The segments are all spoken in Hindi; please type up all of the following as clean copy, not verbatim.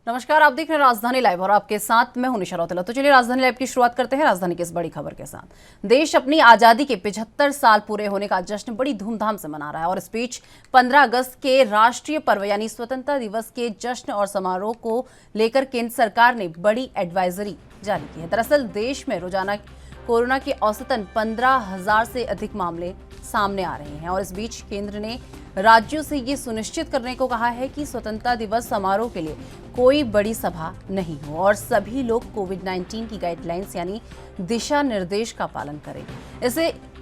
नमस्कार, आप देख रहे हैं राजधानी लाइव और आपके साथ मैं हूं निशा रौतेला। तो चलिए राजधानी लाइव की शुरुआत करते हैं राजधानी की इस बड़ी खबर के साथ। देश अपनी आजादी के 75 साल पूरे होने का जश्न बड़ी धूमधाम से मना रहा है और इस बीच 15 अगस्त के राष्ट्रीय पर्व यानी स्वतंत्रता दिवस के जश्न और समारोह को लेकर केंद्र सरकार ने बड़ी एडवाइजरी जारी की है। दरअसल देश में रोजाना कोरोना के औसतन 15,000 से अधिक मामले सामने आ रहे हैं और इस बीच केंद्र ने राज्यों से ये सुनिश्चित करने को कहा है कि स्वतंत्रता दिवस समारोह के लिए कोई बड़ी सभा नहीं हो और सभी लोग कोविड-19 की गाइडलाइंस यानी दिशा निर्देश का पालन करें।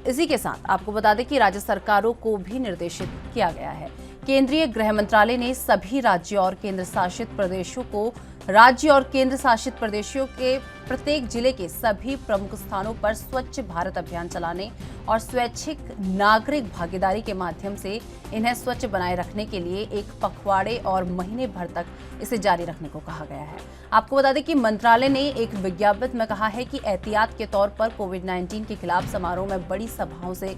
इसी के साथ आपको बता दें कि राज्य सरकारों को भी निर्देशित किया गया है। केंद्रीय गृह मंत्रालय ने सभी राज्यों और केंद्र शासित प्रदेशों को राज्य और केंद्र शासित प्रदेशों के प्रत्येक जिले के सभी प्रमुख स्थानों पर स्वच्छ भारत अभियान चलाने और स्वैच्छिक नागरिक भागीदारी के माध्यम से इन्हें स्वच्छ बनाए रखने के लिए एक पखवाड़े और महीने भर तक इसे जारी रखने को कहा गया है। आपको बता दें कि मंत्रालय ने एक विज्ञप्ति में कहा है कि एहतियात के तौर पर कोविड-19 के खिलाफ समारोह में बड़ी सभाओं से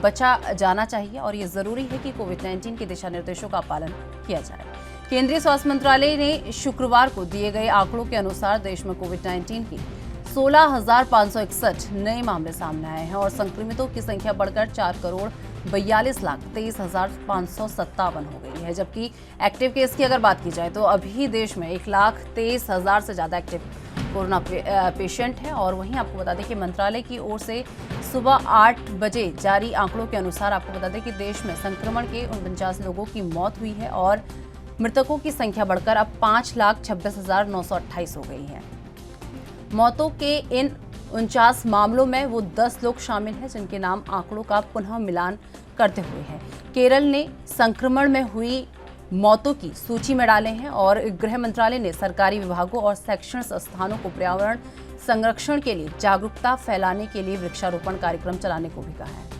बचा जाना चाहिए और ये जरूरी है कि कोविड-19 के दिशा निर्देशों का पालन किया जाए। केंद्रीय स्वास्थ्य मंत्रालय ने शुक्रवार को दिए गए आंकड़ों के अनुसार देश में कोविड-19 की 16,561 नए मामले सामने आए हैं और संक्रमितों की संख्या बढ़कर 4,42,23,557 हो गई है। जबकि एक्टिव केस की अगर बात की जाए तो अभी देश में 1,23,000 से ज्यादा एक्टिव कोरोना पेशेंट है और वहीं आपको बता दें कि मंत्रालय की ओर से सुबह 8 बजे जारी आंकड़ों के अनुसार आपको बता दें कि देश में संक्रमण के 49 लोगों की मौत हुई है और मृतकों की संख्या बढ़कर अब 5,26,928 हो गई है। मौतों के इन 49 मामलों में वो 10 लोग शामिल हैं जिनके नाम आंकड़ों का पुनः मिलान करते हुए हैं। केरल ने संक्रमण में हुई मौतों की सूची में डाले हैं और गृह मंत्रालय ने सरकारी विभागों और शैक्षणिक संस्थानों को पर्यावरण संरक्षण के लिए जागरूकता फैलाने के लिए वृक्षारोपण कार्यक्रम चलाने को भी कहा है।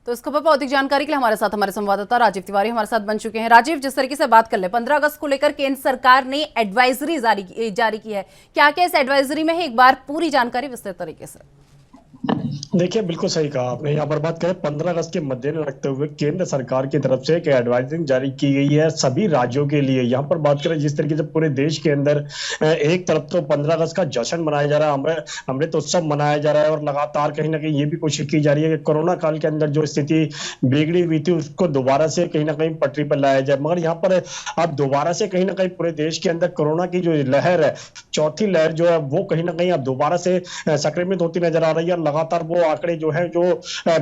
तो इस खबर पर अधिक जानकारी के लिए हमारे संवाददाता राजीव तिवारी हमारे साथ बन चुके हैं। राजीव, जिस तरीके से बात कर ले 15 अगस्त को लेकर केंद्र सरकार ने एडवाइजरी जारी की है, क्या क्या इस एडवाइजरी में है, एक बार पूरी जानकारी विस्तृत तरीके से। देखिए, बिल्कुल सही कहा आपने। यहाँ पर बात करें 15 अगस्त के मद्देनजर रखते हुए केंद्र सरकार की तरफ से एक एडवाइजरी जारी की गई है सभी राज्यों के लिए। यहाँ पर बात करें जिस तरीके से पूरे देश के अंदर एक तरफ तो 15 अगस्त का जश्न मनाया जा रहा है, अमृत उत्सव मनाया जा रहा है और लगातार कहीं ना कहीं ये भी कोशिश की जा रही है कि कोरोना काल के अंदर जो स्थिति बिगड़ी हुई थी उसको दोबारा से कहीं ना कहीं पटरी पर लाया जाए। मगर यहाँ पर अब दोबारा से कहीं ना कहीं पूरे देश के अंदर कोरोना की जो लहर है, चौथी लहर जो है वो कहीं ना कहीं अब दोबारा से संक्रमित होती नजर आ रही है और लगातार वो आंकड़े जो है जो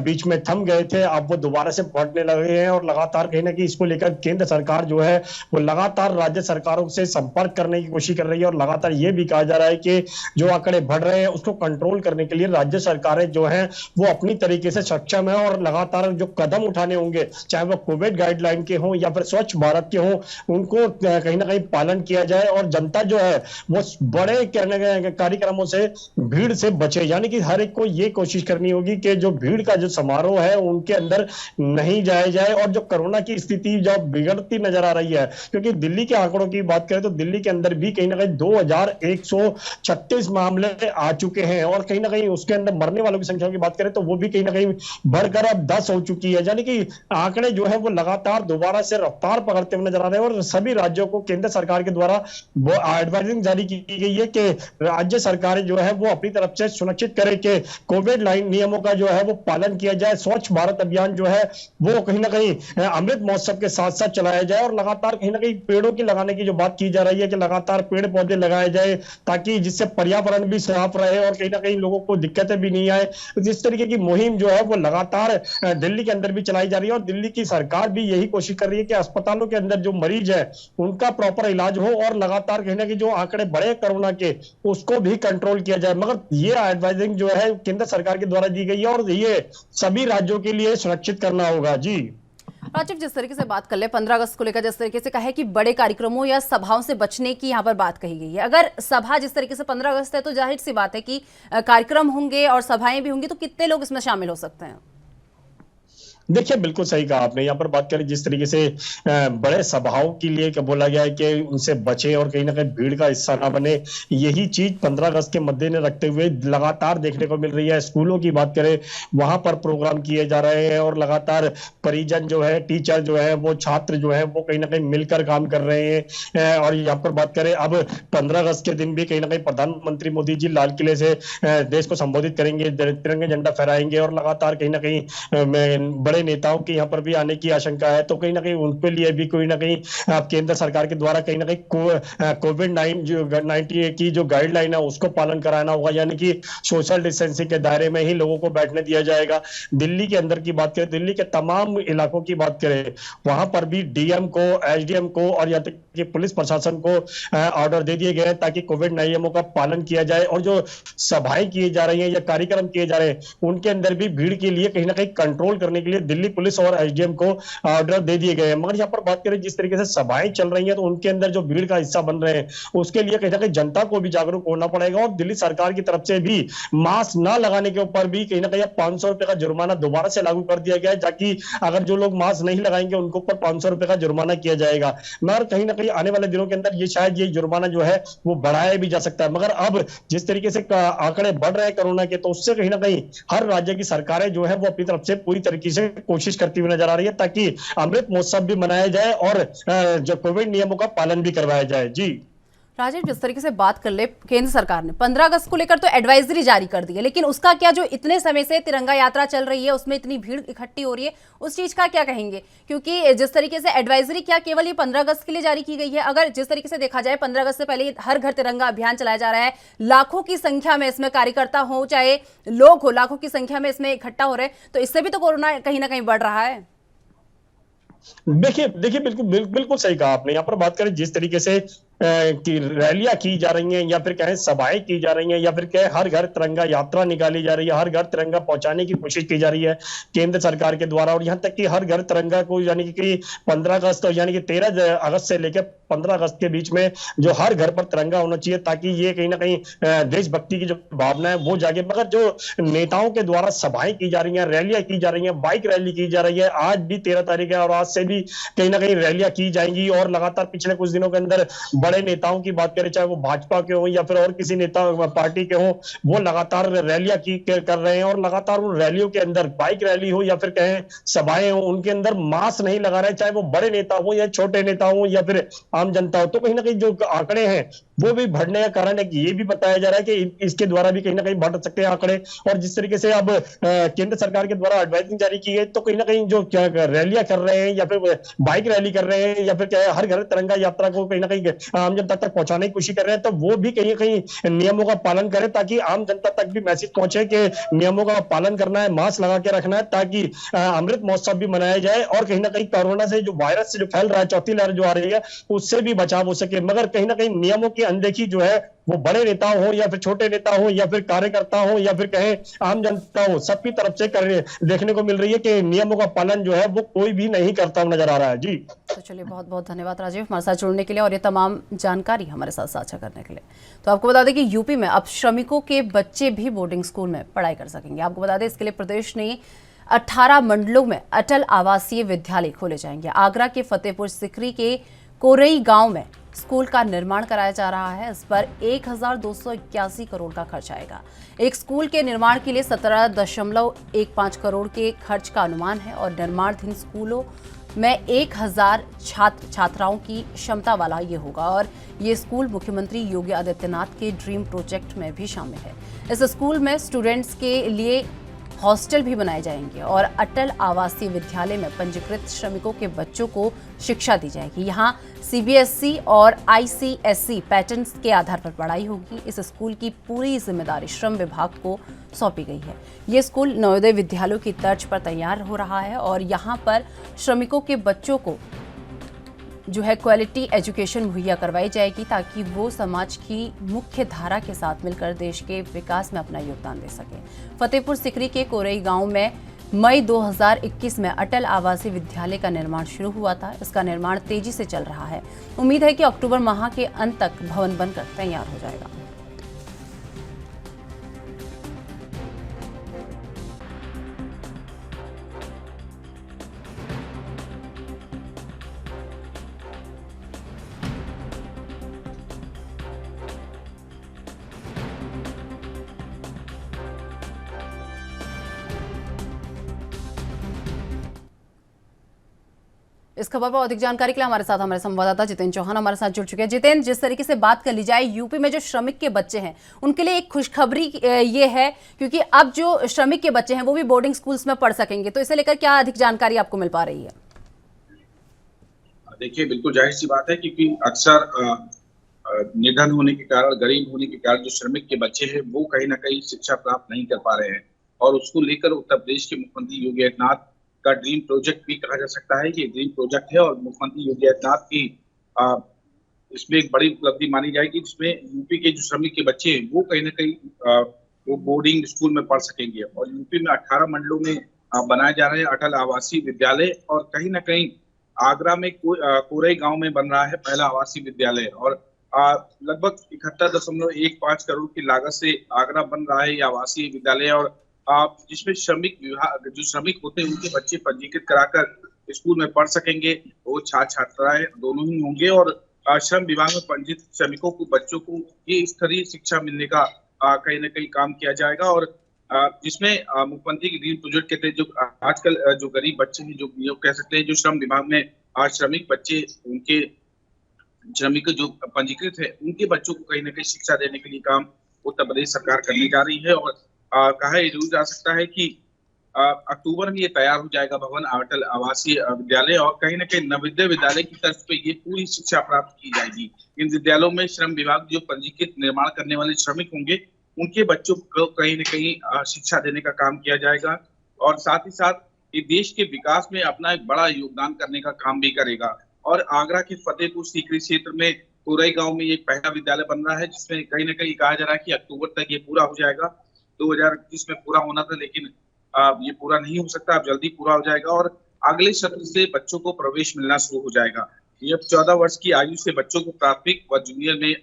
बीच में थम गए थे अब वो दोबारा से बढ़ने लगे हैं और लगातार कहीं ना कहीं इसको लेकर केंद्र सरकार जो है वो लगातार राज्य सरकारों से संपर्क करने की कोशिश कर रही है और लगातार ये भी कहा जा रहा है कि जो आंकड़े बढ़ रहे हैं उसको कंट्रोल करने के लिए राज्य सरकारें जो है वो अपनी तरीके से सक्षम है और लगातार जो कदम उठाने होंगे, चाहे वो कोविड गाइडलाइन के हों या फिर स्वच्छ भारत के हों, उनको कहीं ना कहीं पालन किया जाए और जनता जो है वो बड़े कार्यक्रमों से भीड़ से बचे। यानी कि हर एक को ये कोशिश करनी होगी कि जो भीड़ का जो समारोह है उनके अंदर नहीं जाया जाए और जो कोरोना की स्थिति जो बिगड़ती नजर आ रही है, क्योंकि दिल्ली के आंकड़ों की बात करें तो दिल्ली के अंदर भी कहीं ना कहीं 2,136 मामले आ चुके हैं और कहीं ना कहीं उसके अंदर मरने वालों की संख्या की बात करें तो वो भी कहीं ना कहीं बढ़कर अब 10 हो चुकी है। यानी कि आंकड़े जो है वो लगातार दोबारा से रफ्तार पकड़ते हुए नजर आ रहे हैं और सभी राज्यों को केंद्र सरकार के द्वारा वो एडवाइजरी जारी की गई है कि राज्य सरकारें जो है वो अपनी तरफ से सुनिश्चित करें कि कोविड नियमों का जो है वो पालन किया जाए। स्वच्छ भारत अभियान जो है वो कहीं ना कहीं अमृत महोत्सव के साथ साथ चलाया जाए और लगातार कहीं ना कहीं पेड़ों की लगाने की जो बात की जा रही है कि लगातार पेड़ पौधे लगाए जाए ताकि जिससे पर्यावरण भी साफ रहे और कहीं ना कहीं लोगों को दिक्कतें भी नहीं आए। इस तरीके की मुहिम जो है वो लगातार दिल्ली के अंदर भी चलाई जा रही है और दिल्ली की सरकार भी यही कोशिश कर रही है कि अस्पतालों के अंदर जो मरीज है उनका प्रॉपर इलाज हो और लगातार कहीं ना कहीं जो आंकड़े बढ़े कोरोना के उसको भी कंट्रोल किया जाए। मगर ये एडवाइजरी जो है केंद्र सरकार के द्वारा दी गई है और ये सभी राज्यों के लिए सुरक्षित करना होगा। जी राजीव, जिस तरीके से बात कर ले 15 अगस्त को लेकर जिस तरीके से कहा है कि बड़े कार्यक्रमों या सभाओं से बचने की यहाँ पर बात कही गई है, अगर सभा जिस तरीके से 15 अगस्त है तो जाहिर सी बात है कि कार्यक्रम होंगे और सभाएं भी होंगी, तो कितने लोग इसमें शामिल हो सकते हैं? देखिए बिल्कुल सही कहा आपने। यहाँ पर बात करें जिस तरीके से बड़े सभाओं के लिए क्या बोला गया है कि उनसे बचे और कहीं ना कहीं भीड़ का हिस्सा ना बने, यही चीज 15 अगस्त के मद्दे में रखते हुए लगातार देखने को मिल रही है। स्कूलों की बात करें, वहां पर प्रोग्राम किए जा रहे हैं और लगातार परिजन जो है, टीचर जो है, वो छात्र जो है, वो कहीं ना कहीं मिलकर काम कर रहे हैं। और यहाँ पर बात करें, अब 15 अगस्त के दिन भी कहीं ना कहीं प्रधानमंत्री मोदी जी लाल किले से देश को संबोधित करेंगे, तिरंगे झंडा फहराएंगे और लगातार कहीं ना कहीं बड़े नेताओं के यहाँ पर भी आने की आशंका है। तो कहीं ना कहीं उनके लिए भी कोई ना कहीं केंद्र सरकार के द्वारा कहीं ना कहीं कोविड-19 की जो गाइडलाइन है उसको पालन कराना होगा, यानी कि सोशल डिस्टेंसिंग के दायरे में ही लोगों को बैठने दिया जाएगा। दिल्ली के अंदर की बात करें, दिल्ली के तमाम इलाकों की बात करें, वहां पर भी डीएम को, एसडीएम को और यहाँ तक कि पुलिस प्रशासन को ऑर्डर दे दिए गए हैं ताकि कोविड नियमों का पालन किया जाए। और जो सभाएं की जा रही हैं या कार्यक्रम किए जा रहे हैं, उनके अंदर भी भीड़ के लिए कहीं ना कहीं कंट्रोल करने के लिए दिल्ली पुलिस और एसडीएम को ऑर्डर दे दिए गए हैं। मगर यहाँ पर बात करें जिस तरीके से सभाएं चल रही हैं, तो उनके अंदर जो भीड़ का हिस्सा बन रहे हैं, उसके लिए कहीं ना कहीं जनता को भी जागरूक होना पड़ेगा। और दिल्ली सरकार की तरफ से भी मास्क ना लगाने के ऊपर भी कहीं ना कहीं 500 रुपए का जुर्माना दोबारा से लागू कर दिया गया है, ताकि अगर जो लोग मास्क नहीं लगाएंगे उनके ऊपर 500 रुपए का जुर्माना किया जाएगा। मगर कहीं ना कहीं आने वाले दिनों के अंदर ये शायद ये जुर्माना जो है वो बढ़ाया भी जा सकता है। मगर अब जिस तरीके से आंकड़े बढ़ रहे हैं कोरोना के, तो उससे कहीं ना कहीं हर राज्य की सरकारें जो है वो अपनी तरफ से पूरी तरीके से कोशिश करती हुई नजर आ रही है, ताकि अमृत महोत्सव भी मनाया जाए और जो कोविड नियमों का पालन भी करवाया जाए। जी राजीव, जिस तरीके से बात कर ले, केंद्र सरकार ने 15 अगस्त को लेकर तो एडवाइजरी जारी कर दी है, लेकिन उसका क्या, जो इतने समय से तिरंगा यात्रा चल रही है उसमें इतनी भीड़ इकट्ठी हो रही है, उस चीज का क्या कहेंगे? क्योंकि जिस तरीके से एडवाइजरी क्या केवल ये 15 अगस्त के लिए जारी की गई है? अगर जिस तरीके से देखा जाए 15 अगस्त से पहले हर घर तिरंगा अभियान चलाया जा रहा है, लाखों की संख्या में इसमें कार्यकर्ता हो चाहे लोग हो, लाखों की संख्या में इसमें इकट्ठा हो रहे हैं, तो इससे भी तो कोरोना कहीं ना कहीं बढ़ रहा है। देखिए देखिए बिल्कुल सही कहा आपने। यहाँ पर बात करें जिस तरीके से कि रैलियां की जा रही हैं या फिर कहें सभाएं की जा रही हैं या फिर कहें हर घर तिरंगा यात्रा निकाली जा रही है, हर घर तिरंगा पहुंचाने की कोशिश की जा रही है केंद्र सरकार के द्वारा। और यहाँ तक कि हर घर तिरंगा को यानी कि 15 अगस्त यानी कि 13 अगस्त से लेकर 15 अगस्त के बीच में जो हर घर पर तिरंगा होना चाहिए, ताकि ये कहीं ना कहीं देशभक्ति की जो भावना है वो जागे। मगर जो नेताओं के द्वारा सभाएं की जा रही हैं, रैलियां की जा रही हैं, बाइक रैली की जा रही है, आज भी 13 तारीख है और आज से भी कहीं ना कहीं रैलियां की जाएंगी। और लगातार पिछले कुछ दिनों के अंदर बड़े नेताओं की बात करें, चाहे वो भाजपा के हो या फिर और किसी नेता पार्टी के हो, वो लगातार रैलियां कर रहे हैं। और लगातार उन रैलियों के अंदर, बाइक रैली हो या फिर कहें सभाएं हो, उनके अंदर मास्क नहीं लगा रहे, चाहे वो बड़े नेता हो या छोटे नेता हो या फिर आम जनता हो। तो कहीं ना कहीं जो आंकड़े हैं वो भी बढ़ने का कारण है कि ये भी बताया जा रहा है कि इसके द्वारा भी कहीं ना कहीं बढ़ सकते हैं आंकड़े। और जिस तरीके से अब केंद्र सरकार के द्वारा एडवाइजरी जारी की है, तो कहीं ना कहीं जो क्या रैलियां कर रहे हैं या फिर बाइक रैली कर रहे हैं या फिर क्या हर घर तिरंगा यात्रा को कहीं ना कहीं आम जनता तक पहुंचाने की कोशिश कर रहे हैं, तो वो भी कहीं ना कहीं नियमों का पालन करें, ताकि आम जनता तक भी मैसेज पहुंचे कि नियमों का पालन करना है, मास्क लगा के रखना है, ताकि अमृत महोत्सव भी मनाया जाए और कहीं ना कहीं कोरोना से जो वायरस से जो फैल रहा है, चौथी लहर जो आ रही है, उससे भी बचाव हो सके। मगर कहीं ना कहीं नियमों की अनदेखी जो है वो बड़े नेता हो या फिर छोटे नेता हो या फिर कार्यकर्ता हो या फिर कहें आम जनता हो, सबकी तरफ से देखने को मिल रही है कि नियमों का पालन जो है वो कोई भी नहीं करता नजर आ रहा है। जी तो चलिए, बहुत बहुत धन्यवाद राजीव हमारे साथ जुड़ने के लिए और ये तमाम जानकारी हमारे साथ साझा करने के लिए। तो आपको बता दें कि यूपी में अब श्रमिकों के बच्चे भी बोर्डिंग स्कूल में पढ़ाई कर सकेंगे। आपको बता दें इसके लिए प्रदेश ने 18 मंडलों में अटल आवासीय विद्यालय खोले जाएंगे। आगरा के फतेहपुर सिकरी के कोरई गांव में स्कूल का निर्माण कराया जा रहा है। इस पर 1281 करोड़ का खर्च आएगा। एक स्कूल के निर्माण के लिए 17.15 करोड़ के खर्च का अनुमान है और निर्माणाधीन स्कूलों में 1000 छात्र छात्राओं की क्षमता वाला ये होगा और ये स्कूल मुख्यमंत्री योगी आदित्यनाथ के ड्रीम प्रोजेक्ट में भी शामिल है। इस स्कूल में स्टूडेंट्स के लिए हॉस्टल भी बनाए जाएंगे और अटल आवासीय विद्यालय में पंजीकृत श्रमिकों के बच्चों को शिक्षा दी जाएगी। यहाँ सीबीएसई और आईसीएसई पैटर्न के आधार पर पढ़ाई होगी। इस स्कूल की पूरी जिम्मेदारी श्रम विभाग को सौंपी गई है। ये स्कूल नवोदय विद्यालयों की तर्ज पर तैयार हो रहा है और यहाँ पर श्रमिकों के बच्चों को जो है क्वालिटी एजुकेशन मुहैया करवाई जाएगी, ताकि वो समाज की मुख्य धारा के साथ मिलकर देश के विकास में अपना योगदान दे सके। फतेहपुर सिकरी के कोरई गांव में मई 2021 में अटल आवासीय विद्यालय का निर्माण शुरू हुआ था। इसका निर्माण तेजी से चल रहा है। उम्मीद है कि अक्टूबर माह के अंत तक भवन बनकर तैयार हो जाएगा। इस खबर पर अधिक जानकारी के लिए हमारे साथ हमारे संवाददाता जितेंद्र चौहान हमारे साथ जुड़ चुके हैं। जितेंद्र, जिस तरीके से बात कर ली जाए, यूपी में जो श्रमिक के बच्चे हैं उनके लिए एक खुशखबरी ये है, क्योंकि अब जो श्रमिक के बच्चे हैं वो भी बोर्डिंग स्कूल्स में पढ़ सकेंगे, तो इसे लेकर क्या अधिक जानकारी आपको मिल पा रही है? देखिए, बिल्कुल जाहिर सी बात है, क्योंकि अक्सर निधन होने के कारण, गरीब होने के कारण जो श्रमिक के बच्चे हैं वो कहीं ना कहीं शिक्षा प्राप्त नहीं कर पा रहे हैं, और उसको लेकर उत्तर प्रदेश के मुख्यमंत्री योगी आदित्यनाथ का ड्रीम प्रोजेक्ट भी कहा जा सकता है। ये ड्रीम प्रोजेक्ट है और मुख्यमंत्री योगी आदित्यनाथ की इसमें एक बड़ी उपलब्धि मानी जाएगी, जिसमें यूपी के जो श्रमिक के बच्चे हैं वो कहीं ना कहीं वो बोर्डिंग स्कूल में पढ़ सकेंगे। और यूपी में 18 मंडलों में बनाए जा रहे हैं अटल आवासीय विद्यालय, और कहीं ना कहीं आगरा में कोरई गांव में बन रहा है पहला आवासीय विद्यालय, और लगभग 71.15 करोड़ की लागत से आगरा बन रहा है ये आवासीय विद्यालय, और जिसमें श्रमिक विभाग जो श्रमिक होते हैं उनके बच्चे पंजीकृत कराकर स्कूल में पढ़ सकेंगे। वो छात्र छात्राएं दोनों ही होंगे, और श्रम विभाग में पंजीकृत श्रमिकों को, बच्चों को ये स्तरीय शिक्षा मिलने का कहीं ना कहीं काम किया जाएगा। और जिसमें मुख्यमंत्री की ड्रीम प्रोजेक्ट के तहत जो आजकल जो गरीब बच्चे हैं, जो कह सकते हैं जो श्रम विभाग में श्रमिक बच्चे, उनके श्रमिक जो पंजीकृत है उनके बच्चों को कहीं ना कहीं शिक्षा देने के लिए काम उत्तर प्रदेश सरकार करने जा रही है। और कहा यह जरूर जा सकता है कि अक्टूबर में ये तैयार हो जाएगा भवन अटल आवासीय विद्यालय, और कहीं ना कहीं नवोदय विद्यालय की तर्ज पे ये पूरी शिक्षा प्राप्त की जाएगी। इन विद्यालयों में श्रम विभाग जो पंजीकृत निर्माण करने वाले श्रमिक होंगे उनके बच्चों को कहीं न कहीं शिक्षा देने का काम किया जाएगा, और साथ ही साथ ये देश के विकास में अपना एक बड़ा योगदान करने का काम भी करेगा। और आगरा के फतेहपुर सीकरी क्षेत्र में कोरई गांव में एक पहला विद्यालय बन रहा है, जिसमें कहीं ना कहीं कहा जा रहा है कि अक्टूबर तक ये पूरा हो जाएगा। 2021 में पूरा होना था, लेकिन ये पूरा नहीं हो सकता, अब जल्दी पूरा हो जाएगा, और अगले सत्र से बच्चों को प्रवेश मिलना शुरू हो जाएगा। ये अब 14 वर्ष की आयु से बच्चों को प्राथमिक व जूनियर में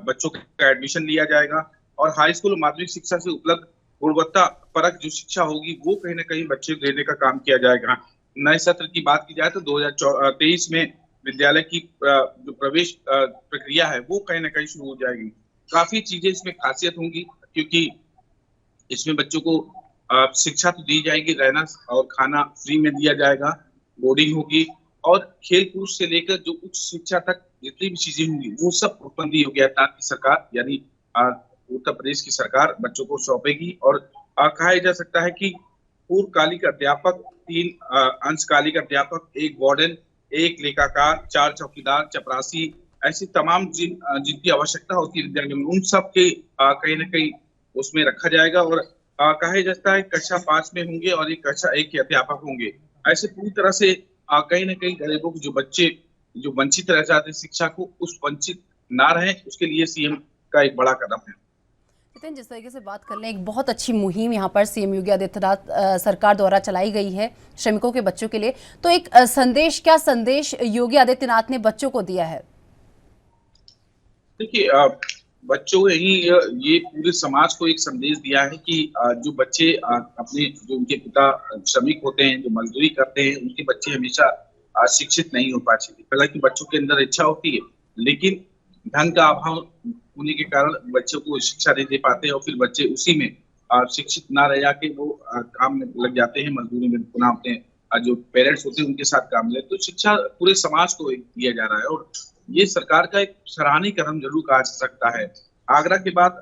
बच्चों का एडमिशन लिया जाएगा, और हाई स्कूल और माध्यमिक शिक्षा से उपलब्ध गुणवत्ता परक जो शिक्षा होगी वो कहीं ना कहीं बच्चे को देने का काम किया जाएगा। नए सत्र की बात की जाए तो 2023 में विद्यालय की जो प्रवेश प्रक्रिया है वो कहीं ना कहीं शुरू हो जाएगी। काफी चीजें इसमें खासियत होंगी, क्योंकि इसमें बच्चों को शिक्षा तो दी जाएगी, रहना और खाना फ्री में दिया जाएगा, बोर्डिंग होगी, और खेल कूद से लेकर जो उच्च शिक्षा तक जितनी भी चीजें होंगी वो सब मुख्यमंत्री योगी आदित्यनाथ की सरकार यानी उत्तर प्रदेश की सरकार बच्चों को सौंपेगी। और कहा जा सकता है कि पूर्वकालिक अध्यापक, 3 अंशकालिक अध्यापक, 1 वार्डन, 1 लेखाकार, 4 चौकीदार, चपरासी, ऐसी तमाम जिनकी आवश्यकता होती है विद्यालय में, उन सब के कहीं ना कहीं उसमें रखा जाएगा। और कहा जाता है कक्षा 5 में होंगे और एक कक्षा 1 के अध्यापक होंगे। ऐसे पूरी तरह से कहीं ना कहीं गरीबों के जो बच्चे जो वंचित रह जाते हैं शिक्षा को, उस वंचित ना रहे, उसके लिए सीएम का एक बड़ा कदम है। जिस तरीके से बात कर लें, एक बहुत अच्छी मुहिम यहाँ पर सीएम योगी आदित्यनाथ सरकार द्वारा चलाई गई है श्रमिकों के बच्चों के लिए, तो एक संदेश, क्या संदेश योगी आदित्यनाथ ने बच्चों को दिया है? देखिए, बच्चों ही ये पूरे समाज को एक संदेश दिया है कि जो बच्चे अपने जो उनके पिता श्रमिक होते हैं, जो मजदूरी करते हैं, उनके बच्चे हमेशा शिक्षित नहीं हो पाते। हालांकि बच्चों के अंदर इच्छा होती है, लेकिन धन का अभाव होने के कारण बच्चों को शिक्षा नहीं दे पाते, और फिर बच्चे उसी में शिक्षित ना रह जाके वो काम में लग जाते हैं, मजदूरी में पुनः अपने जो पेरेंट्स होते हैं उनके साथ काम ले। तो शिक्षा पूरे समाज को दिया जा रहा है, और ये सरकार का एक सराहनीय कदम जरूर कहा जा सकता है। आगरा के बाद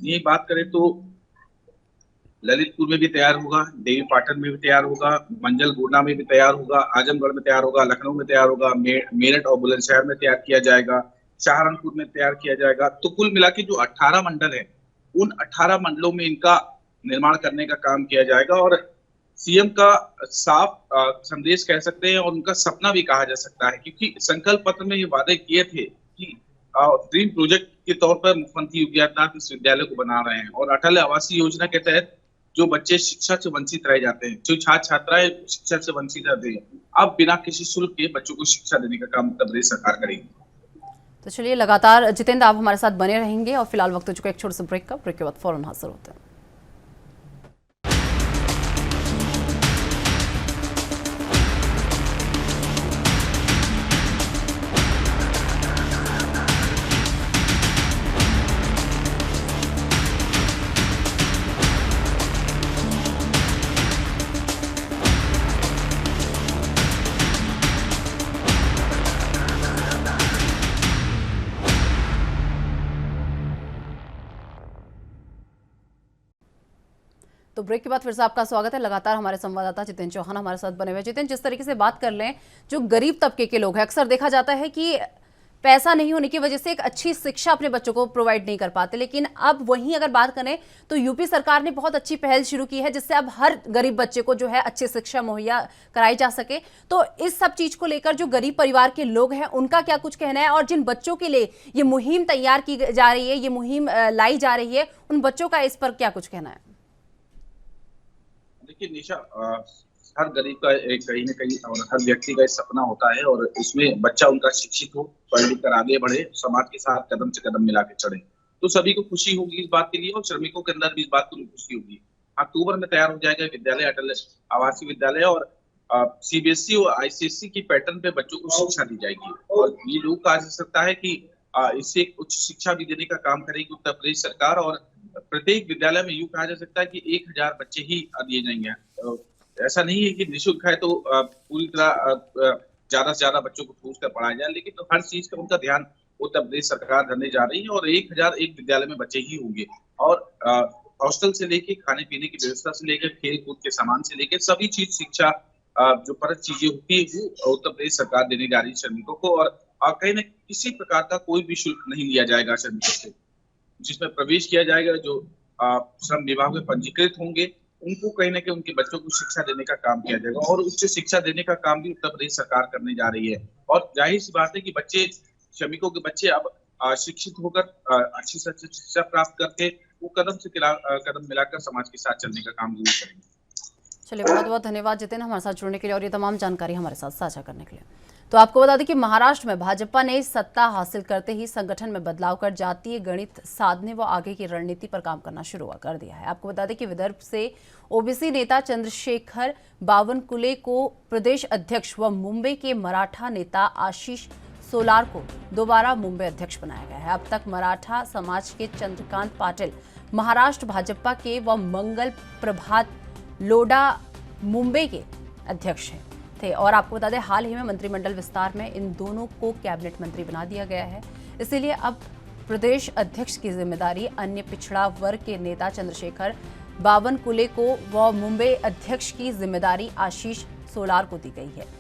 ये बात करें तो ललितपुर में भी तैयार होगा, देवी पाटन में भी तैयार होगा, मंजल गोंडा में भी तैयार होगा, आजमगढ़ में तैयार होगा, लखनऊ में तैयार होगा, मेरठ और बुलंदशहर में तैयार किया जाएगा, सहारनपुर में तैयार किया जाएगा। तो कुल मिला के जो 18 मंडल है, उन 18 मंडलों में इनका निर्माण करने का काम किया जाएगा। और सीएम का साफ संदेश कह सकते हैं, और उनका सपना भी कहा जा सकता है, क्योंकि संकल्प पत्र में ये वादे किए थे कि ड्रीम प्रोजेक्ट के तौर पर मुख्यमंत्री योगी आदित्यनाथ इस विद्यालय को बना रहे हैं, और अटल आवासीय योजना के तहत जो बच्चे शिक्षा से वंचित रह जाते हैं, जो छात्र छात्राएं शिक्षा से वंचित रहते हैं, अब बिना किसी शुल्क के बच्चों को शिक्षा देने का काम उत्तर प्रदेश सरकार करेगी। तो चलिए, लगातार जितेंद्र आप हमारे साथ बने रहेंगे, और फिलहाल वक्त हो चुका है एक छोटे से ब्रेक का। ब्रेक के बाद फौरन हाजिर होते हैं। ब्रेक के बाद फिर से आपका स्वागत है। लगातार हमारे संवाददाता जितेंद्र चौहान हमारे साथ बने हुए। जितेंद्र, जिस तरीके से बात कर लें, जो गरीब तबके के लोग हैं, अक्सर देखा जाता है कि पैसा नहीं होने की वजह से एक अच्छी शिक्षा अपने बच्चों को प्रोवाइड नहीं कर पाते। लेकिन अब वहीं अगर बात करें तो यूपी सरकार ने बहुत अच्छी पहल शुरू की है, जिससे अब हर गरीब बच्चे को जो है अच्छी शिक्षा मुहैया कराई जा सके। तो इस सब चीज को लेकर जो गरीब परिवार के लोग हैं उनका क्या कुछ कहना है, और जिन बच्चों के लिए ये मुहिम तैयार की जा रही है, ये मुहिम लाई जा रही है, उन बच्चों का इस पर क्या कुछ कहना है? देखिए निशा, हर गरीब का एक कहीं ना कहीं और हर व्यक्ति का एक सपना होता है, और इसमें बच्चा उनका शिक्षित हो, पढ़ लिख कर आगे बढ़े, समाज के साथ कदम से कदम मिला के चढ़े, तो सभी को खुशी होगी इस बात के लिए, और श्रमिकों के अंदर भी इस बात को खुशी होगी। अक्टूबर में तैयार हो जाएगा विद्यालय, अटल आवासीय विद्यालय, और सीबीएसई और आईसीएसई की पैटर्न पे बच्चों को शिक्षा दी जाएगी। और ये लोग कहा जा सकता है कि इससे एक उच्च शिक्षा भी देने का काम करेगी उत्तर प्रदेश सरकार, और प्रत्येक विद्यालय में यूँ कहा जा सकता है कि 1000 बच्चे ही दिए जाएंगे। ऐसा नहीं है कि निःशुल्क है तो पूरी तरह ज्यादा से ज्यादा बच्चों को ठूस कर पढ़ाया जाए, लेकिन तो हर चीज का उनका ध्यान उत्तर प्रदेश सरकार धरने जा रही है, और 1001 विद्यालय में बच्चे ही होंगे, और हॉस्टल से लेके खाने पीने की व्यवस्था से लेकर खेल कूद के सामान से लेकर सभी चीज शिक्षा जो परत चीजें होती है वो उत्तर प्रदेश सरकार देने जा रही है श्रमिकों को। और कहीं न किसी प्रकार का कोई भी शुल्क नहीं लिया जाएगा श्रमिकों से, जिसमें प्रवेश किया जाएगा। जो श्रम विभाग में पंजीकृत होंगे उनको कहीं ना कहीं उनके बच्चों को शिक्षा देने का काम किया जाएगा, और उच्च शिक्षा देने का काम भी उत्तर प्रदेश सरकार करने जा रही है। और जाहिर सी बात है कि बच्चे, श्रमिकों के बच्चे अब शिक्षित होकर अच्छी से अच्छी शिक्षा प्राप्त करके वो कदम से कदम मिलाकर समाज के साथ चलने का काम जरूर करेंगे। चलिए, बहुत बहुत धन्यवाद जितेंद्र हमारे साथ जुड़ने के लिए और ये तमाम जानकारी हमारे साथ साझा करने के लिए। तो आपको बता दें कि महाराष्ट्र में भाजपा ने सत्ता हासिल करते ही संगठन में बदलाव कर जातीय गणित साधने व आगे की रणनीति पर काम करना शुरू कर दिया है। आपको बता दें कि विदर्भ से ओबीसी नेता चंद्रशेखर बावनकुले को प्रदेश अध्यक्ष व मुंबई के मराठा नेता आशीष सोलार को दोबारा मुंबई अध्यक्ष बनाया गया है। अब तक मराठा समाज के चंद्रकांत पाटिल महाराष्ट्र भाजपा के व मंगल प्रभात लोढ़ा मुंबई के अध्यक्ष थे। और आपको बता दें, हाल ही में मंत्रिमंडल विस्तार में इन दोनों को कैबिनेट मंत्री बना दिया गया है। इसीलिए अब प्रदेश अध्यक्ष की जिम्मेदारी अन्य पिछड़ा वर्ग के नेता चंद्रशेखर बावनकुले को व मुंबई अध्यक्ष की जिम्मेदारी आशीष सोलार को दी गई है।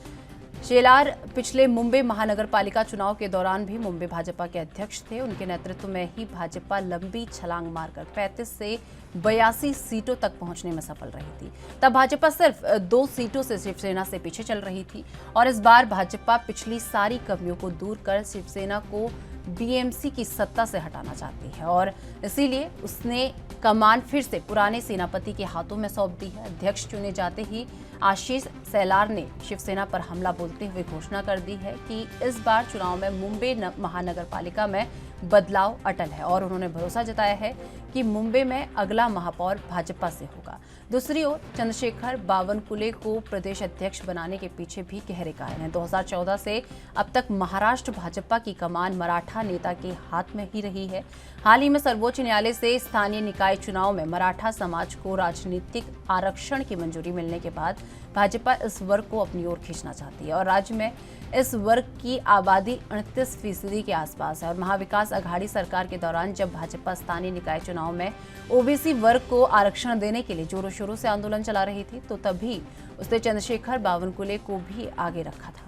शेलार पिछले मुंबई महानगर पालिका चुनाव के दौरान भी मुंबई भाजपा के अध्यक्ष थे। उनके नेतृत्व में ही भाजपा लंबी छलांग मारकर 35 से 82 सीटों तक पहुंचने में सफल रही थी। तब भाजपा सिर्फ 2 सीटों से शिवसेना से पीछे चल रही थी, और इस बार भाजपा पिछली सारी कमियों को दूर कर शिवसेना को बीएमसी की सत्ता से हटाना चाहती है, और इसीलिए उसने कमान फिर से पुराने सेनापति के हाथों में सौंप दी है। अध्यक्ष चुने जाते ही आशीष सेलार ने शिवसेना पर हमला बोलते हुए घोषणा कर दी है कि इस बार चुनाव में मुंबई महानगर पालिका में बदलाव अटल है, और उन्होंने भरोसा जताया है कि मुंबई में अगला महापौर भाजपा से होगा। दूसरी ओर चंद्रशेखर बावनकुले को प्रदेश अध्यक्ष बनाने के पीछे भी गहरे कारण हैं। 2014 से अब तक महाराष्ट्र भाजपा की कमान मराठा नेता के हाथ में ही रही है। हाल ही में सर्वोच्च न्यायालय से स्थानीय निकाय चुनाव में मराठा समाज को राजनीतिक आरक्षण की मंजूरी मिलने के बाद भाजपा इस वर्ग को अपनी ओर खींचना चाहती है, और राज्य में इस वर्ग की आबादी 38% के आसपास है। और महाविकास अघाड़ी सरकार के दौरान जब भाजपा स्थानीय निकाय चुनाव में ओबीसी वर्ग को आरक्षण देने के लिए जोरों शोरों से आंदोलन चला रही थी, तो तभी उसने चंद्रशेखर बावनकुले को भी आगे रखा था।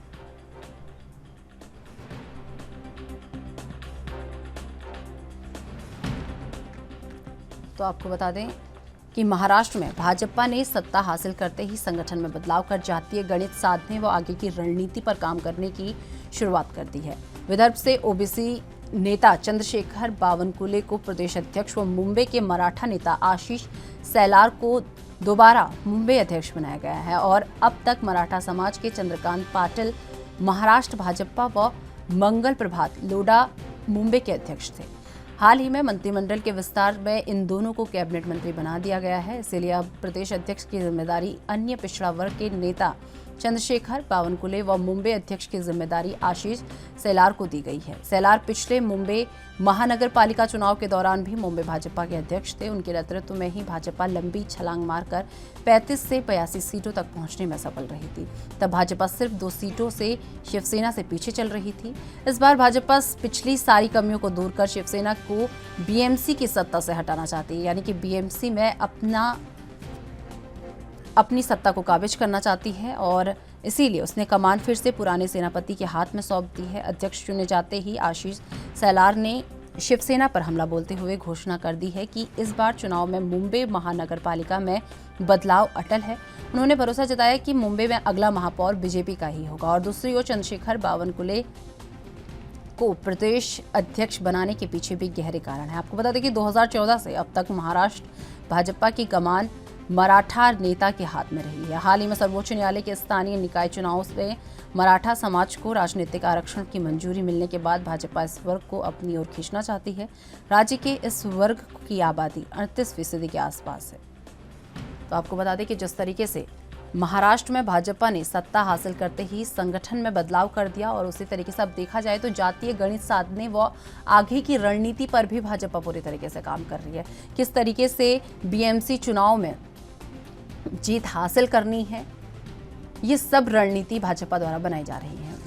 तो आपको बता दें कि महाराष्ट्र में भाजपा ने सत्ता हासिल करते ही संगठन में बदलाव कर जातीय गणित साधने व आगे की रणनीति पर काम करने की शुरुआत कर दी है। विदर्भ से ओबीसी नेता चंद्रशेखर बावनकुले को प्रदेश अध्यक्ष व मुंबई के मराठा नेता आशीष सेलार को दोबारा मुंबई अध्यक्ष बनाया गया है, और अब तक मराठा समाज के चंद्रकांत पाटिल महाराष्ट्र भाजपा व मंगल प्रभात लोढ़ा मुंबई के अध्यक्ष थे। हाल ही में मंत्रिमंडल के विस्तार में इन दोनों को कैबिनेट मंत्री बना दिया गया है। इसीलिए अब प्रदेश अध्यक्ष की जिम्मेदारी अन्य पिछड़ा वर्ग के नेता चंद्रशेखर बावनकुले व मुंबई अध्यक्ष की जिम्मेदारी आशीष सेलार को दी गई है। सेलार पिछले मुंबई महानगर पालिका चुनाव के दौरान भी मुंबई भाजपा के अध्यक्ष थे। उनके नेतृत्व में ही भाजपा लंबी छलांग मारकर 35 से 82 सीटों तक पहुंचने में सफल रही थी। तब भाजपा सिर्फ 2 सीटों से शिवसेना से पीछे चल रही थी। इस बार भाजपा पिछली सारी कमियों को दूर कर शिवसेना को बीएमसी की सत्ता से हटाना चाहती है, यानी कि बीएमसी में अपना अपनी सत्ता को काबिज करना चाहती है और इसीलिए उसने कमान फिर से पुराने सेनापति के हाथ में सौंप दी है। अध्यक्ष चुने जाते ही आशीष सेलार ने शिवसेना पर हमला बोलते हुए घोषणा कर दी है कि इस बार चुनाव में मुंबई महानगर पालिका में बदलाव अटल है। उन्होंने भरोसा जताया कि मुंबई में अगला महापौर बीजेपी का ही होगा। और दूसरी ओर चंद्रशेखर बावनकुले को प्रदेश अध्यक्ष बनाने के पीछे भी गहरे कारण है। आपको बता दें कि 2014 से अब तक महाराष्ट्र भाजपा की कमान मराठा नेता के हाथ में रही है। हाल ही में सर्वोच्च न्यायालय के स्थानीय निकाय चुनाव से मराठा समाज को राजनीतिक आरक्षण की मंजूरी मिलने के बाद भाजपा इस वर्ग को अपनी ओर खींचना चाहती है। राज्य के इस वर्ग की आबादी 38% के आसपास है। तो आपको बता दें कि जिस तरीके से महाराष्ट्र में भाजपा ने सत्ता हासिल करते ही संगठन में बदलाव कर दिया और उसी तरीके से अब देखा जाए तो जातीय गणित साधने व आगे की रणनीति पर भी भाजपा पूरी तरीके से काम कर रही है। किस तरीके से बीएमसी चुनाव में जीत हासिल करनी है, ये सब रणनीति भाजपा द्वारा बनाई जा रही है।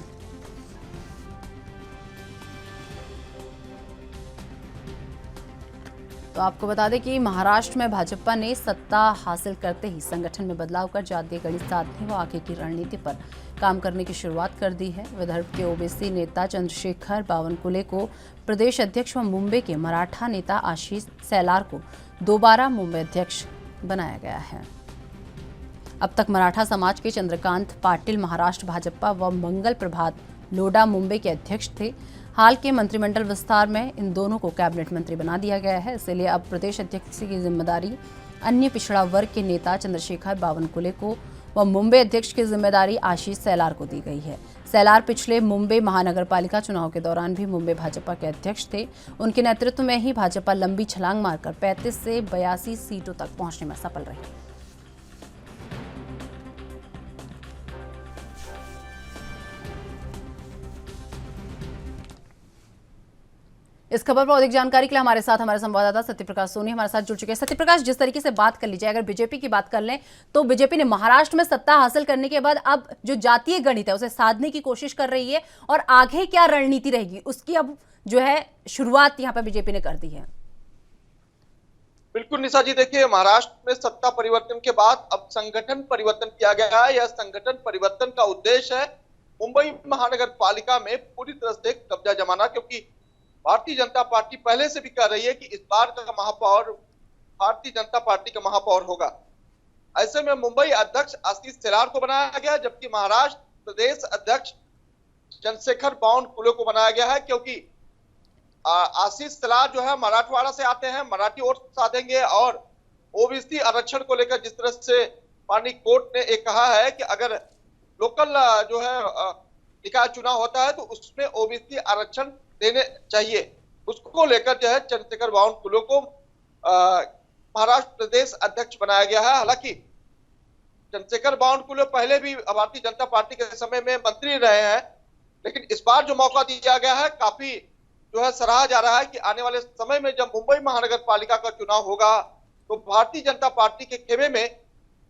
तो आपको बता दें कि महाराष्ट्र में भाजपा ने सत्ता हासिल करते ही संगठन में बदलाव कर जातीय गणित साधने व आगे की रणनीति पर काम करने की शुरुआत कर दी है। विदर्भ के ओबीसी नेता चंद्रशेखर बावनकुले को प्रदेश अध्यक्ष व मुंबई के मराठा नेता आशीष सेलार को दोबारा मुंबई अध्यक्ष बनाया गया है। अब तक मराठा समाज के चंद्रकांत पाटिल महाराष्ट्र भाजपा व मंगल प्रभात लोढा मुंबई के अध्यक्ष थे। हाल के मंत्रिमंडल विस्तार में इन दोनों को कैबिनेट मंत्री बना दिया गया है। इसलिए अब प्रदेश अध्यक्ष की जिम्मेदारी अन्य पिछड़ा वर्ग के नेता चंद्रशेखर बावनकुले को व मुंबई अध्यक्ष की जिम्मेदारी आशीष सेलार को दी गई है। सेलार पिछले मुंबई महानगर पालिका चुनाव के दौरान भी मुंबई भाजपा के अध्यक्ष थे। उनके नेतृत्व में ही भाजपा लंबी छलांग मारकर 35 से 82 सीटों तक पहुंचने में सफल रही। इस खबर पर अधिक जानकारी के लिए हमारे साथ हमारे संवाददाता सत्यप्रकाश सोनी हमारे साथ जुड़ चुके हैं। सत्यप्रकाश, जिस तरीके से बात कर लीजिए, अगर बीजेपी की बात कर लें तो बीजेपी ने महाराष्ट्र में सत्ता हासिल करने के बाद अब जो जातीय गणित है उसे साधने की कोशिश कर रही है और आगे क्या रणनीति रहेगी उसकी अब जो है शुरुआत यहाँ पर बीजेपी ने कर दी है। बिल्कुल निशा जी, देखिए महाराष्ट्र में सत्ता परिवर्तन के बाद अब संगठन परिवर्तन किया गया है। यह संगठन परिवर्तन का उद्देश्य है मुंबई महानगर पालिका में पूरी तरह से कब्जा जमाना, क्योंकि भारतीय जनता पार्टी पहले से भी कह रही है कि इस बार का महापौर भारतीय जनता पार्टी का महापौर होगा। ऐसे में मुंबई अध्यक्ष आशीष सेलार को बनाया गया, जबकि महाराष्ट्र प्रदेश अध्यक्ष चंद्रशेखर बावनकुले को बनाया गया है, क्योंकि आशीष सेलार जो है मराठवाड़ा से आते हैं, मराठी वोट साधेंगे और ओबीसी आरक्षण को लेकर जिस तरह से माननीय कोर्ट ने एक कहा है कि अगर लोकल जो है निकाय चुनाव होता है तो उसमें ओबीसी आरक्षण देने चाहिए, उसको लेकर जो है चंद्रशेखर बावनकुले को महाराष्ट्र प्रदेश अध्यक्ष बनाया गया है। हालांकि चंद्रशेखर बावनकुले पहले भी भारतीय जनता पार्टी के समय में मंत्री रहे हैं, लेकिन इस बार जो मौका दिया गया है काफी जो है सराहा जा रहा है कि आने वाले समय में जब मुंबई महानगर पालिका का चुनाव होगा तो भारतीय जनता पार्टी के खेमे में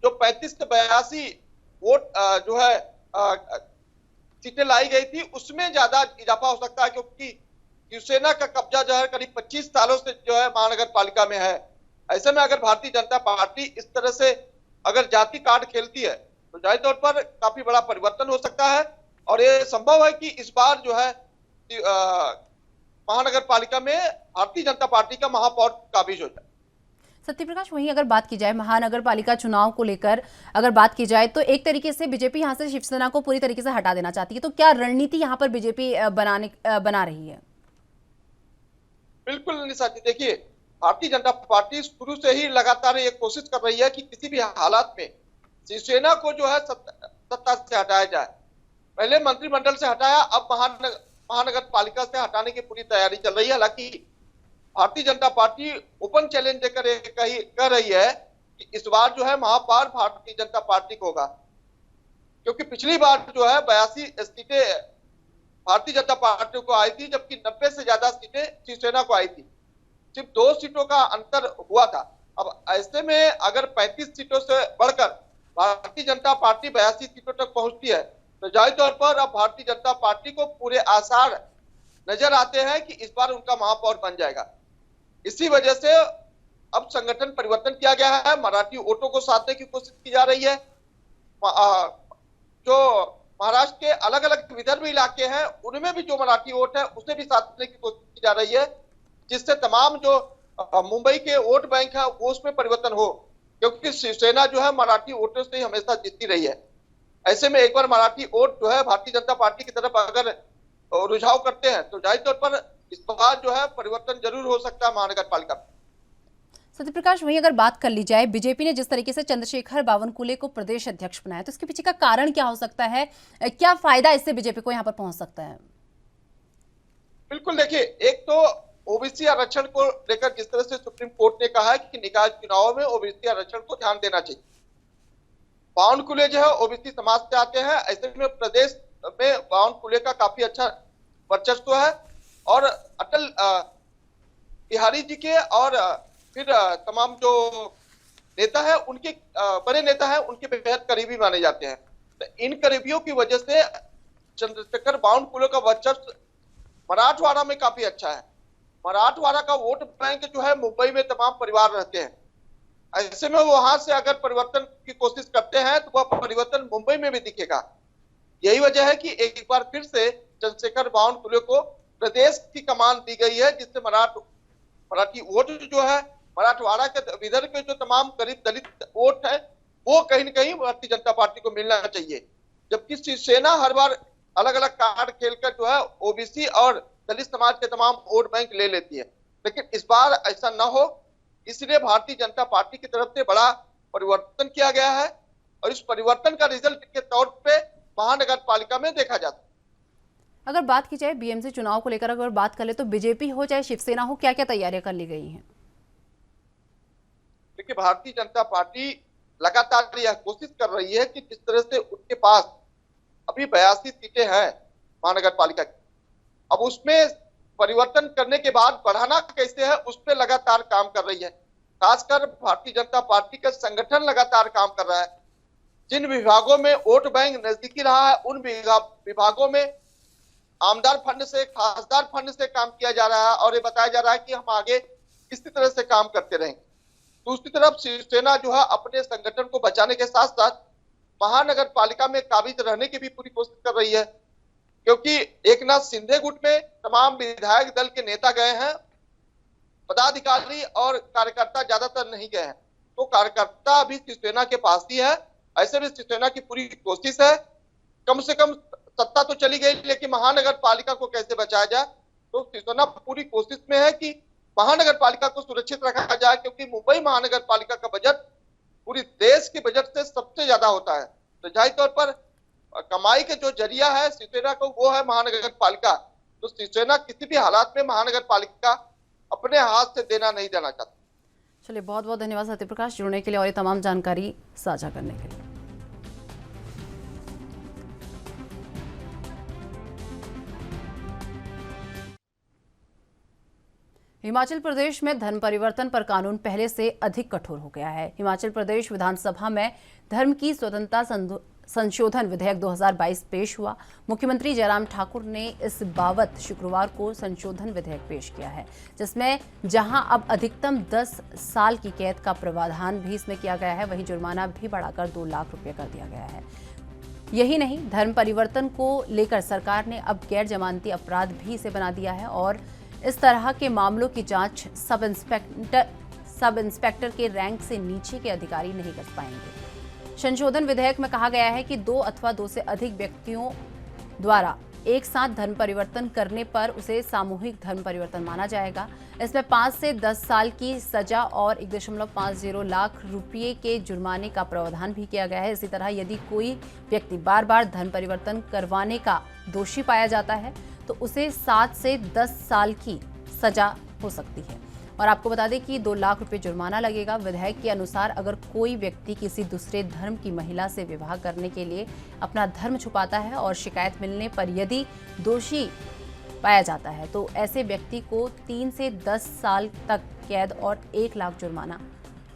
जो 35 से 82 वोट जो है सीटें लाई गई थी उसमें ज्यादा इजाफा हो सकता है, क्योंकि शिवसेना का कब्जा जो है करीब 25 सालों से जो है महानगर पालिका में है। ऐसे में अगर भारतीय जनता पार्टी इस तरह से अगर जाति कार्ड खेलती है तो जाहिर तौर पर काफी बड़ा परिवर्तन हो सकता है और ये संभव है कि इस बार जो है महानगर पालिका में भारतीय जनता पार्टी का महापौर काबिज हो जाए। सत्यप्रकाश, वहीं अगर बात की जाए महानगर पालिका चुनाव को लेकर अगर बात की जाए तो एक तरीके से बीजेपी यहां से शिवसेना को पूरी तरीके से हटा देना चाहती है, तो क्या रणनीति यहां पर बीजेपी बना रही है? बिल्कुल निशा जी, देखिए भारतीय जनता पार्टी शुरू से ही लगातार ये कोशिश कर रही है कि किसी भी हालात में शिवसेना को जो है सत्ता से हटाया जाए। पहले मंत्रिमंडल से हटाया, अब महानगर पालिका से हटाने की पूरी तैयारी चल रही है। हालांकि Bharatiya Janata party open challenge देकर कह रही है कि इस बार जो है महापौर भारतीय जनता पार्टी को होगा, क्योंकि पिछली बार जो है 82 सीटें भारतीय जनता पार्टी को आई थी, जबकि 90 से ज्यादा सीटें शिवसेना को आई थी। सिर्फ 2 सीटों का अंतर हुआ था। अब ऐसे में अगर 35 सीटों से बढ़कर भारतीय जनता पार्टी 82 सीटों तक पहुंचती है तो जाहिर तौर पर अब भारतीय जनता पार्टी को पूरे आसार नजर आते हैं कि इस बार उनका महापौर बन जाएगा। इसी वजह से अब संगठन परिवर्तन किया गया है, मराठी वोटों को साधने की कोशिश की जा रही है। जो महाराष्ट्र के अलग अलग विदर्भ इलाके हैं उनमें भी जो मराठी वोट है उसे भी साधने की कोशिश की जा रही है, जिससे तमाम जो मुंबई के वोट बैंक है वो उसमें परिवर्तन हो, क्योंकि शिवसेना जो है मराठी वोटों से ही हमेशा जीतती रही है। ऐसे में एक बार मराठी वोट जो है भारतीय जनता पार्टी की तरफ अगर रुझाव करते हैं तो जाहिर तौर पर इस बार जो है परिवर्तन जरूर हो सकता है महानगर पालिका में। सत्यप्रकाश, वहीं अगर बात कर ली जाए, बीजेपी ने जिस तरीके से चंद्रशेखर बावनकुले को प्रदेश अध्यक्ष बनाया, तो इसके पीछे का कारण क्या हो सकता है? क्या फायदा इससे बीजेपी को यहाँ पर पहुंच सकता है? बिल्कुल, देखिए, एक तो ओबीसी आरक्षण को लेकर जिस तरह से सुप्रीम कोर्ट ने कहा है कि निकाय चुनाव में ओबीसी आरक्षण को ध्यान देना चाहिए। बावनकुले जो है ओबीसी समाज से आते हैं, ऐसे में प्रदेश में बावनकुले का काफी अच्छा वर्चस्व है और अटल बिहारी जी के और फिर तमाम जो नेता है उनके बड़े नेता है उनके बेहद करीबी माने जाते हैं। तो इन करीबियों की वजह से चंद्रशेखर बावनकुले का वर्चस्व मराठवाड़ा में काफी अच्छा है। मराठवाड़ा का वोट बैंक जो है मुंबई में तमाम परिवार रहते हैं, ऐसे में वहां से अगर परिवर्तन की कोशिश करते हैं तो वह परिवर्तन मुंबई में भी दिखेगा। यही वजह है कि एक बार फिर से चंद्रशेखर बावनकुले को प्रदेश की कमान दी गई है, जिससे मराठी वोट जो है मराठवाड़ा के विदर्भ के जो तमाम गरीब दलित वोट है वो कहीं न कहीं भारतीय जनता पार्टी को मिलना चाहिए। जबकि शिवसेना हर बार अलग अलग कार्ड खेलकर जो है ओबीसी और दलित समाज के तमाम वोट बैंक ले लेती है, लेकिन इस बार ऐसा न हो, इसलिए भारतीय जनता पार्टी की तरफ से बड़ा परिवर्तन किया गया है और इस परिवर्तन का रिजल्ट के तौर पे महानगर पालिका में देखा जाता है। अगर बात की जाए बीएमसी चुनाव को लेकर, अगर बात कर ले तो बीजेपी हो चाहे शिवसेना हो, क्या क्या तैयारियां कर ली गई हैं? देखिए, भारतीय जनता पार्टी लगातार यह कोशिश कर रही है कि जिस तरह से उनके पास अभी 82 सीटें हैं महानगर पालिका की, अब उसमें परिवर्तन करने के बाद बढ़ाना कैसे है उस पर लगातार काम कर रही है। खासकर भारतीय जनता पार्टी का संगठन लगातार काम कर रहा है। जिन विभागों में वोट बैंक नजदीकी रहा है उन विभागों में आमदार फंड से, खासदार फंड से काम किया जा रहा है और ये बताया जा रहा है कि हम आगे इसी तरह से काम करते रहेंगे। दूसरी तरफ शिवसेना जो है अपने संगठन को बचाने के साथ साथ महानगर पालिका में काबिज रहने की भी पूरी कोशिश कर रही है, क्योंकि एकनाथ शिंदे गुट में तमाम विधायक दल के नेता गए हैं, पदाधिकारी और कार्यकर्ता ज्यादातर नहीं गए हैं, तो कार्यकर्ता अभी शिवसेना के पास ही है। ऐसे में शिवसेना की पूरी कोशिश है, कम से कम सत्ता तो चली गई लेकिन महानगर पालिका को कैसे बचाया जाए, तो शिवसेना पूरी कोशिश में है कि महानगर पालिका को सुरक्षित रखा जाए, क्योंकि मुंबई महानगर पालिका का बजट पूरी देश के बजट से सबसे ज्यादा होता है। तो जाहिर तौर पर कमाई के जो जरिया है शिवसेना को वो है महानगर पालिका, तो शिवसेना किसी भी हालात में महानगर पालिका अपने हाथ से देना नहीं देना चाहती। चलिए, बहुत बहुत धन्यवाद सत्यप्रकाश जुड़ने के लिए और ये तमाम जानकारी साझा करने के लिए। हिमाचल प्रदेश में धर्म परिवर्तन पर कानून पहले से अधिक कठोर हो गया है। हिमाचल प्रदेश विधानसभा में धर्म की स्वतंत्रता संशोधन विधेयक 2022 पेश हुआ। मुख्यमंत्री जयराम ठाकुर ने इस बाबत शुक्रवार को संशोधन विधेयक पेश किया है, जिसमें जहां अब अधिकतम 10 साल की कैद का प्रावधान भी इसमें किया गया है, वहीं जुर्माना भी बढ़ाकर 2 लाख रुपये कर दिया गया है। यही नहीं, धर्म परिवर्तन को लेकर सरकार ने अब गैर जमानती अपराध भी इसे बना दिया है और इस तरह के मामलों की जांच सब इंस्पेक्टर के रैंक से नीचे के अधिकारी नहीं कर पाएंगे। संशोधन विधेयक में कहा गया है कि 2 अथवा 2 से अधिक व्यक्तियों द्वारा एक साथ धर्म परिवर्तन करने पर उसे सामूहिक धर्म परिवर्तन माना जाएगा। इसमें 5 से 10 साल की सजा और 1.50 लाख रुपये के जुर्माने का प्रावधान भी किया गया है। इसी तरह यदि कोई व्यक्ति बार बार धर्म परिवर्तन करवाने का दोषी पाया जाता है तो उसे 7 से 10 साल की सजा हो सकती है। और आपको बता दें कि 2 लाख रुपए जुर्माना लगेगा। विधेयक के अनुसार अगर कोई व्यक्ति किसी दूसरे धर्म की महिला से विवाह करने के लिए अपना धर्म छुपाता है और शिकायत मिलने पर यदि दोषी पाया जाता है तो ऐसे व्यक्ति को 3 से 10 साल तक कैद और 1 लाख जुर्माना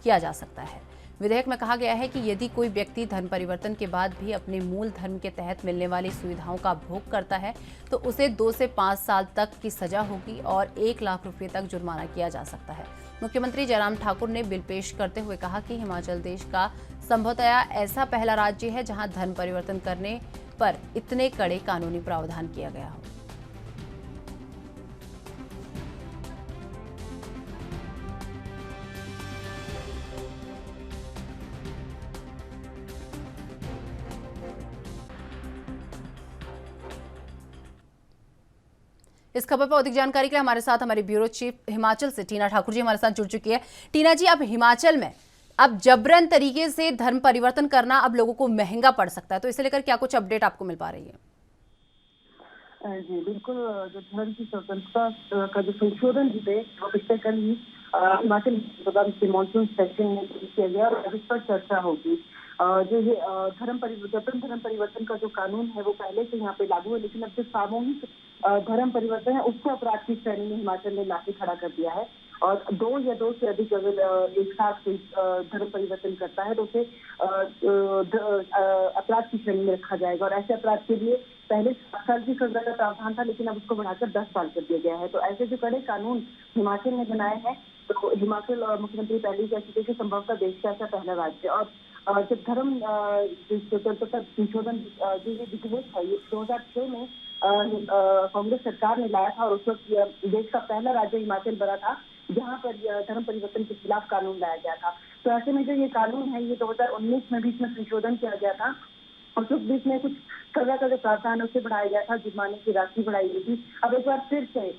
किया जा सकता है। विधेयक में कहा गया है कि यदि कोई व्यक्ति धर्म परिवर्तन के बाद भी अपने मूल धर्म के तहत मिलने वाली सुविधाओं का भोग करता है तो उसे 2 से 5 साल तक की सजा होगी और 1 लाख रुपए तक जुर्माना किया जा सकता है। मुख्यमंत्री जयराम ठाकुर ने बिल पेश करते हुए कहा कि हिमाचल देश का संभवतया ऐसा पहला राज्य है जहां धर्म परिवर्तन करने पर इतने कड़े कानूनी प्रावधान किया गया हो। इस खबर पर अधिक जानकारी के लिए हमारे साथ हमारी ब्यूरो चीफ हिमाचल से टीना ठाकुर जी हमारे साथ जुड़ चुकी है। टीना जी, अब हिमाचल में अब जबरन तरीके से धर्म परिवर्तन करना अब लोगों को महंगा पड़ सकता है, तो इसे लेकर क्या कुछ अपडेट आपको मिल पा रही है? जी बिल्कुल, जो धर्म की स्वतंत्रता का जो संशोधन विधेयक वो पिछले कल ही हिमाचल विधानसभा के मॉनसून सेशन में किया गया और इस पर चर्चा होगी। जो ये धर्म परिवर्तन का जो कानून है वो पहले से यहाँ पे लागू है, लेकिन अब जो सामूहिक धर्म परिवर्तन है उसको अपराध की श्रेणी में हिमाचल ने लाके खड़ा कर दिया है और 2 या 2 से अधिक अगर एक साथ कोई धर्म परिवर्तन करता है तो उसे अपराध की श्रेणी में रखा जाएगा और ऐसे अपराध के लिए पहले 7 साल की सजा का प्रावधान था, लेकिन अब उसको बढ़ाकर 10 साल कर दिया गया है। तो ऐसे जो कड़े कानून हिमाचल ने बनाए हैं, तो हिमाचल मुख्यमंत्री पहले ही कह चुके कि संभवतः देश का ऐसा पहला राज्य और जब धर्म स्वतंत्रता संशोधन जो ये विधेयक है ये 2006 में कांग्रेस सरकार ने लाया था और उस वक्त देश का पहला राज्य हिमाचल बना था जहां पर धर्म परिवर्तन के खिलाफ कानून लाया गया था। तो ऐसे में जो ये कानून है ये 2019 में भी इसमें संशोधन किया गया था और उस बीच में कुछ सजा का जो प्रावधान उसे बढ़ाया गया था, जुर्माने की राशि बढ़ाई गई थी। अब एक बार फिर से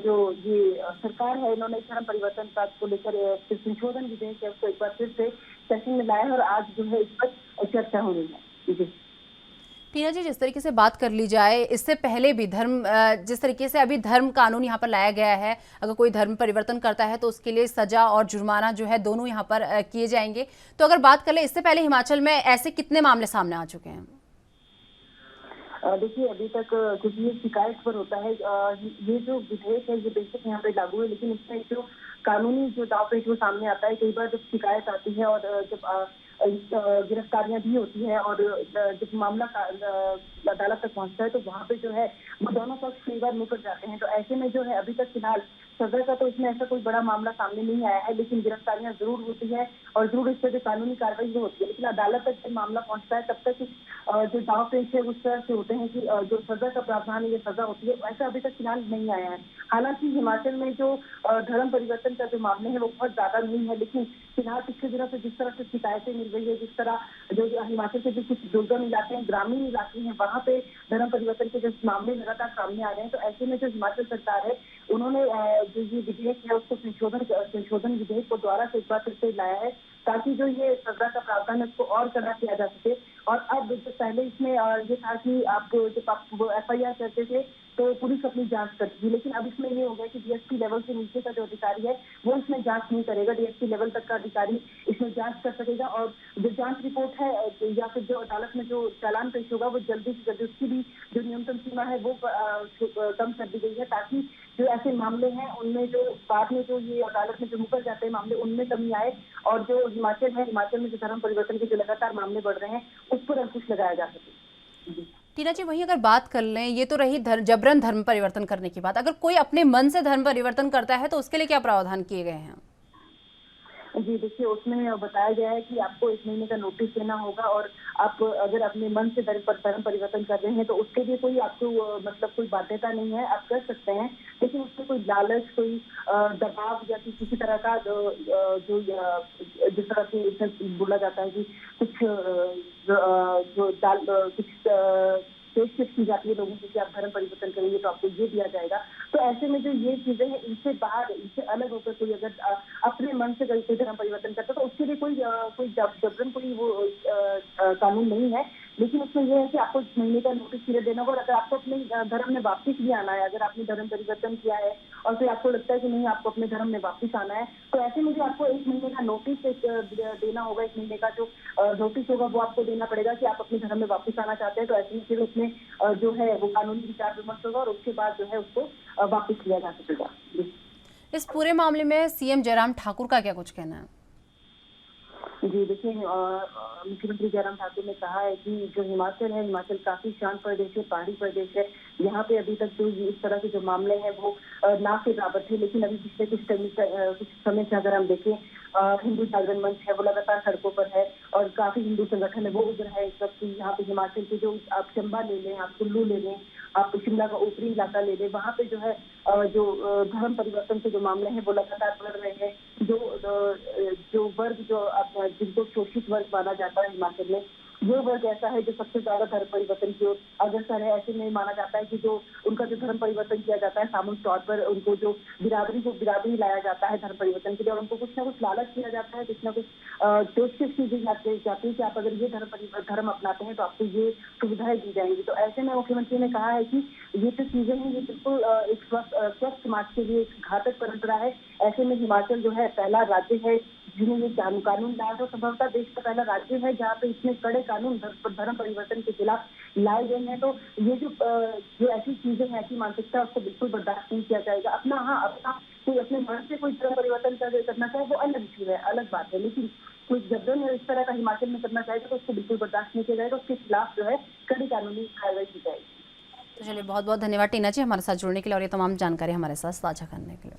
जो ये सरकार है इन्होंने धर्म परिवर्तन को लेकर संशोधन विधेयक है उसको एक बार फिर से सेशन में लाया है और आज जो है इस पर चर्चा हो रही है। जी टीना जी, जिस तरीके से बात कर ली जाए, इससे पहले भी जिस तरीके से अभी धर्म कानून यहाँ पर लाया गया है, अगर कोई धर्म परिवर्तन करता है तो उसके लिए सजा और जुर्माना जो है दोनों यहाँ पर किए जाएंगे। तो अगर बात कर ले, इससे पहले हिमाचल में ऐसे कितने मामले सामने आ चुके हैं? देखिए, अभी तक क्योंकि ये शिकायत पर होता है, ये जो विधेयक है ये बेसिक यहाँ पे लागू है, लेकिन इसमें जो कानूनी जो दाव पेच वो सामने आता है। कई बार जब शिकायत आती है और जब गिरफ्तारियां भी होती है और जब मामला अदालत तक पहुंचता है तो वहाँ पे जो है वो दोनों पक्ष कई बार मुकर जाते हैं। तो ऐसे में जो है अभी तक फिलहाल सजा का तो इसमें ऐसा कोई बड़ा मामला सामने नहीं आया है, लेकिन गिरफ्तारियां जरूर होती है और जरूर इस पर जो कानूनी कार्रवाई होती है, लेकिन अदालत तक जब मामला पहुंचता है तब तक जो दाव पेच है उस तरह से होते हैं कि जो सजा का प्रावधान है ये सजा होती है, ऐसा अभी तक फिलहाल नहीं आया है। हालांकि हिमाचल में जो धर्म परिवर्तन का जो मामले है वो बहुत ज्यादा नहीं है, लेकिन फिलहाल पिछले दिनों से जिस तरह से शिकायतें मिल रही है, जिस तरह जो हिमाचल के जो कुछ दुर्गम इलाके हैं, ग्रामीण इलाके हैं, वहाँ पे धर्म परिवर्तन के जो मामले लगातार सामने आ रहे हैं, तो ऐसे में जो हिमाचल सरकार है उन्होंने जो ये विधेयक है उसको संशोधन विधेयक को द्वारा से एक बार फिर से लाया है ताकि जो ये सजा का प्रावधान है उसको और कड़ा किया जा सके। और अब जो पहले इसमें ये था कि आप जब आप FIR करते थे तो पुलिस अपनी जांच करती थी, लेकिन अब इसमें ये हो गया कि DSP लेवल से नीचे का जो अधिकारी है वो इसमें जांच नहीं करेगा, DSP लेवल तक का अधिकारी इसमें जांच कर सकेगा और जो जांच रिपोर्ट है या फिर जो अदालत में जो चालान पेश होगा वो जल्दी से जल्दी उसकी भी जो न्यूनतम सीमा है वो कम कर दी गई है ताकि जो ऐसे मामले हैं उनमें जो बाद में जो ये अदालत में जो मुकर जाते हैं मामले उनमें कमी आए और जो हिमाचल में जो धर्म परिवर्तन के जो लगातार मामले बढ़ रहे हैं उस पर अंकुश लगाया जा सके। टीना जी, वहीं अगर बात कर लें, ये तो रही जबरन धर्म परिवर्तन करने की बात, अगर कोई अपने मन से धर्म परिवर्तन करता है तो उसके लिए क्या प्रावधान किए गए हैं? जी देखिए, उसमें बताया गया है कि आपको 1 महीने का नोटिस देना होगा और आप अगर अपने मन से धर्म परिवर्तन कर रहे हैं तो उसके लिए कोई आपको मतलब कोई बाध्यता नहीं है, आप कर सकते हैं, लेकिन उसमें कोई लालच, कोई दबाव या किसी तरह का जो जिस तरह से बोला जाता है कि कुछ पेशकश की जाती है लोगों को कि आप धर्म परिवर्तन करेंगे तो आपको ये दिया जाएगा। तो ऐसे में जो ये चीजें हैं इनसे बाहर, इनसे अलग होकर कोई अगर अपने मन से कोई धर्म परिवर्तन करता है तो उसके लिए कोई जबरन कोई वो कानून नहीं है, लेकिन उसमें यह है कि आपको 1 महीने का नोटिस पीरियड देना होगा और अगर आपको अपने धर्म में वापस भी आना है, अगर आपने धर्म परिवर्तन किया है और फिर आपको लगता है कि नहीं आपको अपने धर्म में वापस आना है तो ऐसे में जो आपको 1 महीने का नोटिस देना होगा, 1 महीने का जो नोटिस होगा वो आपको देना पड़ेगा कि आप अपने धर्म में वापस आना चाहते हैं। तो ऐसे में फिर उसमें जो है वो कानूनी विचार विमर्श होगा और उसके बाद जो है उसको वापस लिया जा सकेगा। इस पूरे मामले में CM जयराम ठाकुर का क्या कुछ कहना है? जी देखिए, मुख्यमंत्री जयराम ठाकुर ने कहा है कि जो हिमाचल है, हिमाचल काफी शांत प्रदेश है, पहाड़ी प्रदेश है। यहाँ पे अभी तक जो इस तरह के जो मामले हैं वो ना के बराबर थे, लेकिन अभी पिछले कुछ समय से अगर हम देखें, हिंदू जागरण मंच है वो लगातार सड़कों पर है और काफी हिंदू संगठन है वो उधर है इस वक्त। यहाँ पे हिमाचल के जो आप चंबा ले लें, आप कुल्लू ले लें, आप शिमला का ऊपरी इलाका ले लें, वहाँ पे जो है धर्म परिवर्तन के जो मामले हैं वो लगातार बढ़ रहे हैं। जो वर्ग जो जिनको शोषित वर्ग माना जाता है हिमाचल में, वो वर्ग ऐसा है जो सबसे ज्यादा धर्म परिवर्तन की ओर अग्रसर है। ऐसे में माना जाता है कि जो उनका जो धर्म परिवर्तन किया जाता है सामूहिक तौर पर, उनको जो बिरादरी लाया जाता है धर्म परिवर्तन के लिए, और उनको कुछ ना कुछ लालच किया जाता है, कुछ ना कुछ पेशकश की जाती है कि आप अगर ये धर्म अपनाते हैं तो आपको ये सुविधाएं दी जाएंगी। तो ऐसे में मुख्यमंत्री ने कहा है कि ये जो चीजें हैं ये बिल्कुल एक स्वस्थ समाज के लिए एक घातक परंपरा है। ऐसे में हिमाचल जो है पहला राज्य है जिन्हें ये कानून लाया, तो संभवतः देश का पहला राज्य है जहाँ पे इतने कड़े कानून धर्म परिवर्तन के खिलाफ लाए गए हैं। तो ये जो ऐसी चीजें हैं, ऐसी मानसिकता, उसको बिल्कुल बर्दाश्त नहीं किया जाएगा। अपना कोई अपने मन से कोई धर्म परिवर्तन करना चाहे वो अलग इश्यू है, अलग बात है, लेकिन कोई जबरन इस तरह का हिमाचल में करना चाहेगा तो उसको बिल्कुल बर्दाश्त नहीं किया जाएगा। उसके खिलाफ जो है कड़ी कानूनी कार्रवाई की जाएगी। तो चलिए, बहुत बहुत धन्यवाद टीना जी हमारे साथ जुड़ने के लिए और ये तमाम जानकारी हमारे साथ साझा करने के लिए।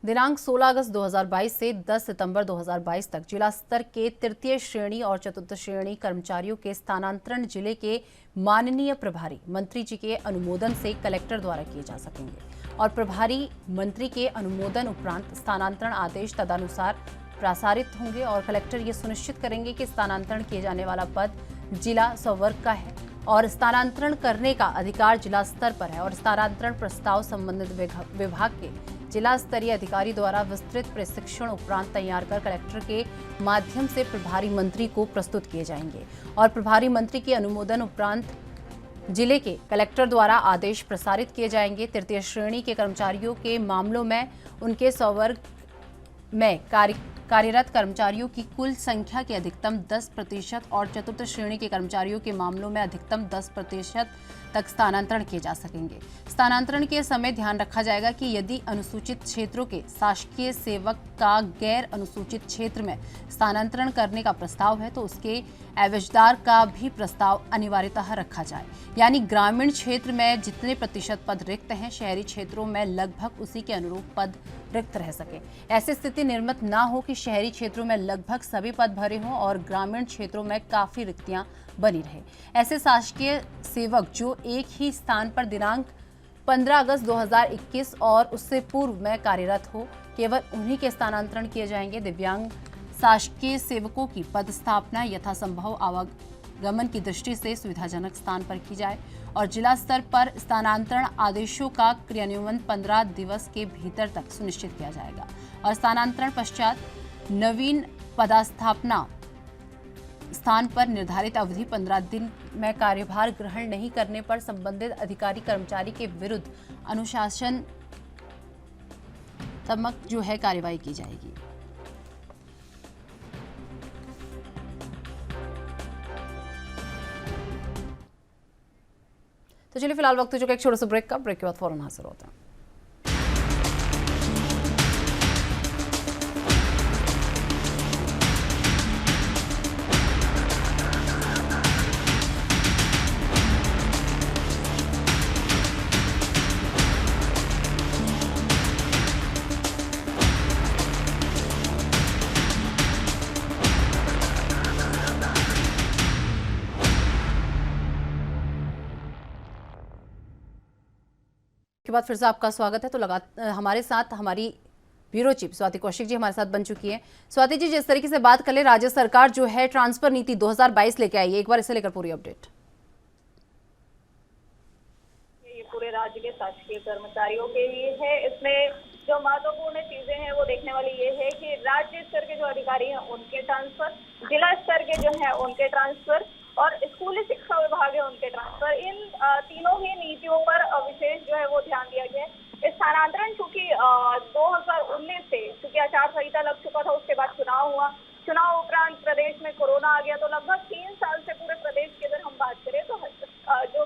दिनांक 16 अगस्त 2022 से 10 सितंबर 2022 तक जिला स्तर के तृतीय श्रेणी और चतुर्थ श्रेणी कर्मचारियों के स्थानांतरण जिले के माननीय प्रभारी मंत्री जी के अनुमोदन से कलेक्टर द्वारा किए जा सकेंगे और प्रभारी मंत्री के अनुमोदन उपरांत स्थानांतरण आदेश तदनुसार प्रसारित होंगे और कलेक्टर ये सुनिश्चित करेंगे कि स्थानांतरण किए जाने वाला पद जिला स्ववर्ग का है और स्थानांतरण करने का अधिकार जिला स्तर पर है और स्थानांतरण प्रस्ताव संबंधित विभाग के जिला स्तरीय अधिकारी द्वारा विस्तृत प्रशिक्षण उपरांत तैयार कर कलेक्टर के माध्यम से प्रभारी मंत्री को प्रस्तुत किए जाएंगे और प्रभारी मंत्री के अनुमोदन उपरांत जिले के कलेक्टर द्वारा आदेश प्रसारित किए जाएंगे। तृतीय श्रेणी के कर्मचारियों के मामलों में उनके स्ववर्ग में कार्यरत कर्मचारियों की कुल संख्या के अधिकतम 10% और चतुर्थ श्रेणी के कर्मचारियों के मामलों में अधिकतम 10% तक स्थानांतरण किए जा सकेंगे। स्थानांतरण के समय ध्यान रखा जाएगा कि यदि अनुसूचित क्षेत्रों के शासकीय सेवक का गैर अनुसूचित क्षेत्र में स्थानांतरण करने का प्रस्ताव है तो उसके एवजदार का भी प्रस्ताव अनिवार्यतः रखा जाए, यानी ग्रामीण क्षेत्र में जितने प्रतिशत पद रिक्त हैं शहरी क्षेत्रों में लगभग उसी के अनुरूप पद रिक्त रह सके। ऐसी स्थिति निर्मित ना हो कि शहरी क्षेत्रों में लगभग सभी पद भरे हों और ग्रामीण क्षेत्रों में काफी रिक्तियां बनी रहे। ऐसे शासकीय सेवक जो एक ही स्थान पर दिनांक 15 अगस्त 2021 और उससे पूर्व में कार्यरत हो, केवल उन्हीं के स्थानांतरण किए जाएंगे। दिव्यांग शासकीय सेवकों की पदस्थापना यथासंभव आवागमन की दृष्टि से सुविधाजनक स्थान पर की जाए और जिला स्तर पर स्थानांतरण आदेशों का क्रियान्वयन 15 दिवस के भीतर तक सुनिश्चित किया जाएगा और स्थानांतरण पश्चात नवीन पदस्थापना स्थान पर निर्धारित अवधि 15 दिन में कार्यभार ग्रहण नहीं करने पर संबंधित अधिकारी कर्मचारी के विरुद्ध अनुशासनात्मक जो है कार्रवाई की जाएगी। तो चलिए फिलहाल वक्त हो चुका एक छोटे से ब्रेक का। ब्रेक के बाद फौरन हाजिर होते हैं। के बाद फिर से आपका स्वागत है। तो हमारे साथ हमारी ब्यूरो चीफ स्वाति कौशिक जी हमारे साथ बन चुकी है। स्वाति जी, जिस तरीके से बात कर ले, राज्य सरकार जो है ट्रांसफर नीति 2022 लेके आई है, एक बार इसे लेकर पूरी अपडेट। ये पूरे राज्य के शासकीय कर्मचारियों के लिए है। इसमें जो महत्वपूर्ण चीजें हैं वो देखने वाली ये है कि राज्य स्तर के जो अधिकारी हैं उनके ट्रांसफर, जिला स्तर के जो है उनके ट्रांसफर और स्कूली शिक्षा विभाग है उनके ट्रांसफर। इन तीनों ही नीतियों पर विशेष जो है वो ध्यान दिया गया है। स्थानांतरण चूंकि 2019 से चूंकि आचार संहिता लग चुका था, उसके बाद चुनाव हुआ, चुनाव उपरांत प्रदेश में कोरोना आ गया, तो लगभग 3 साल से पूरे प्रदेश की अगर हम बात करें तो जो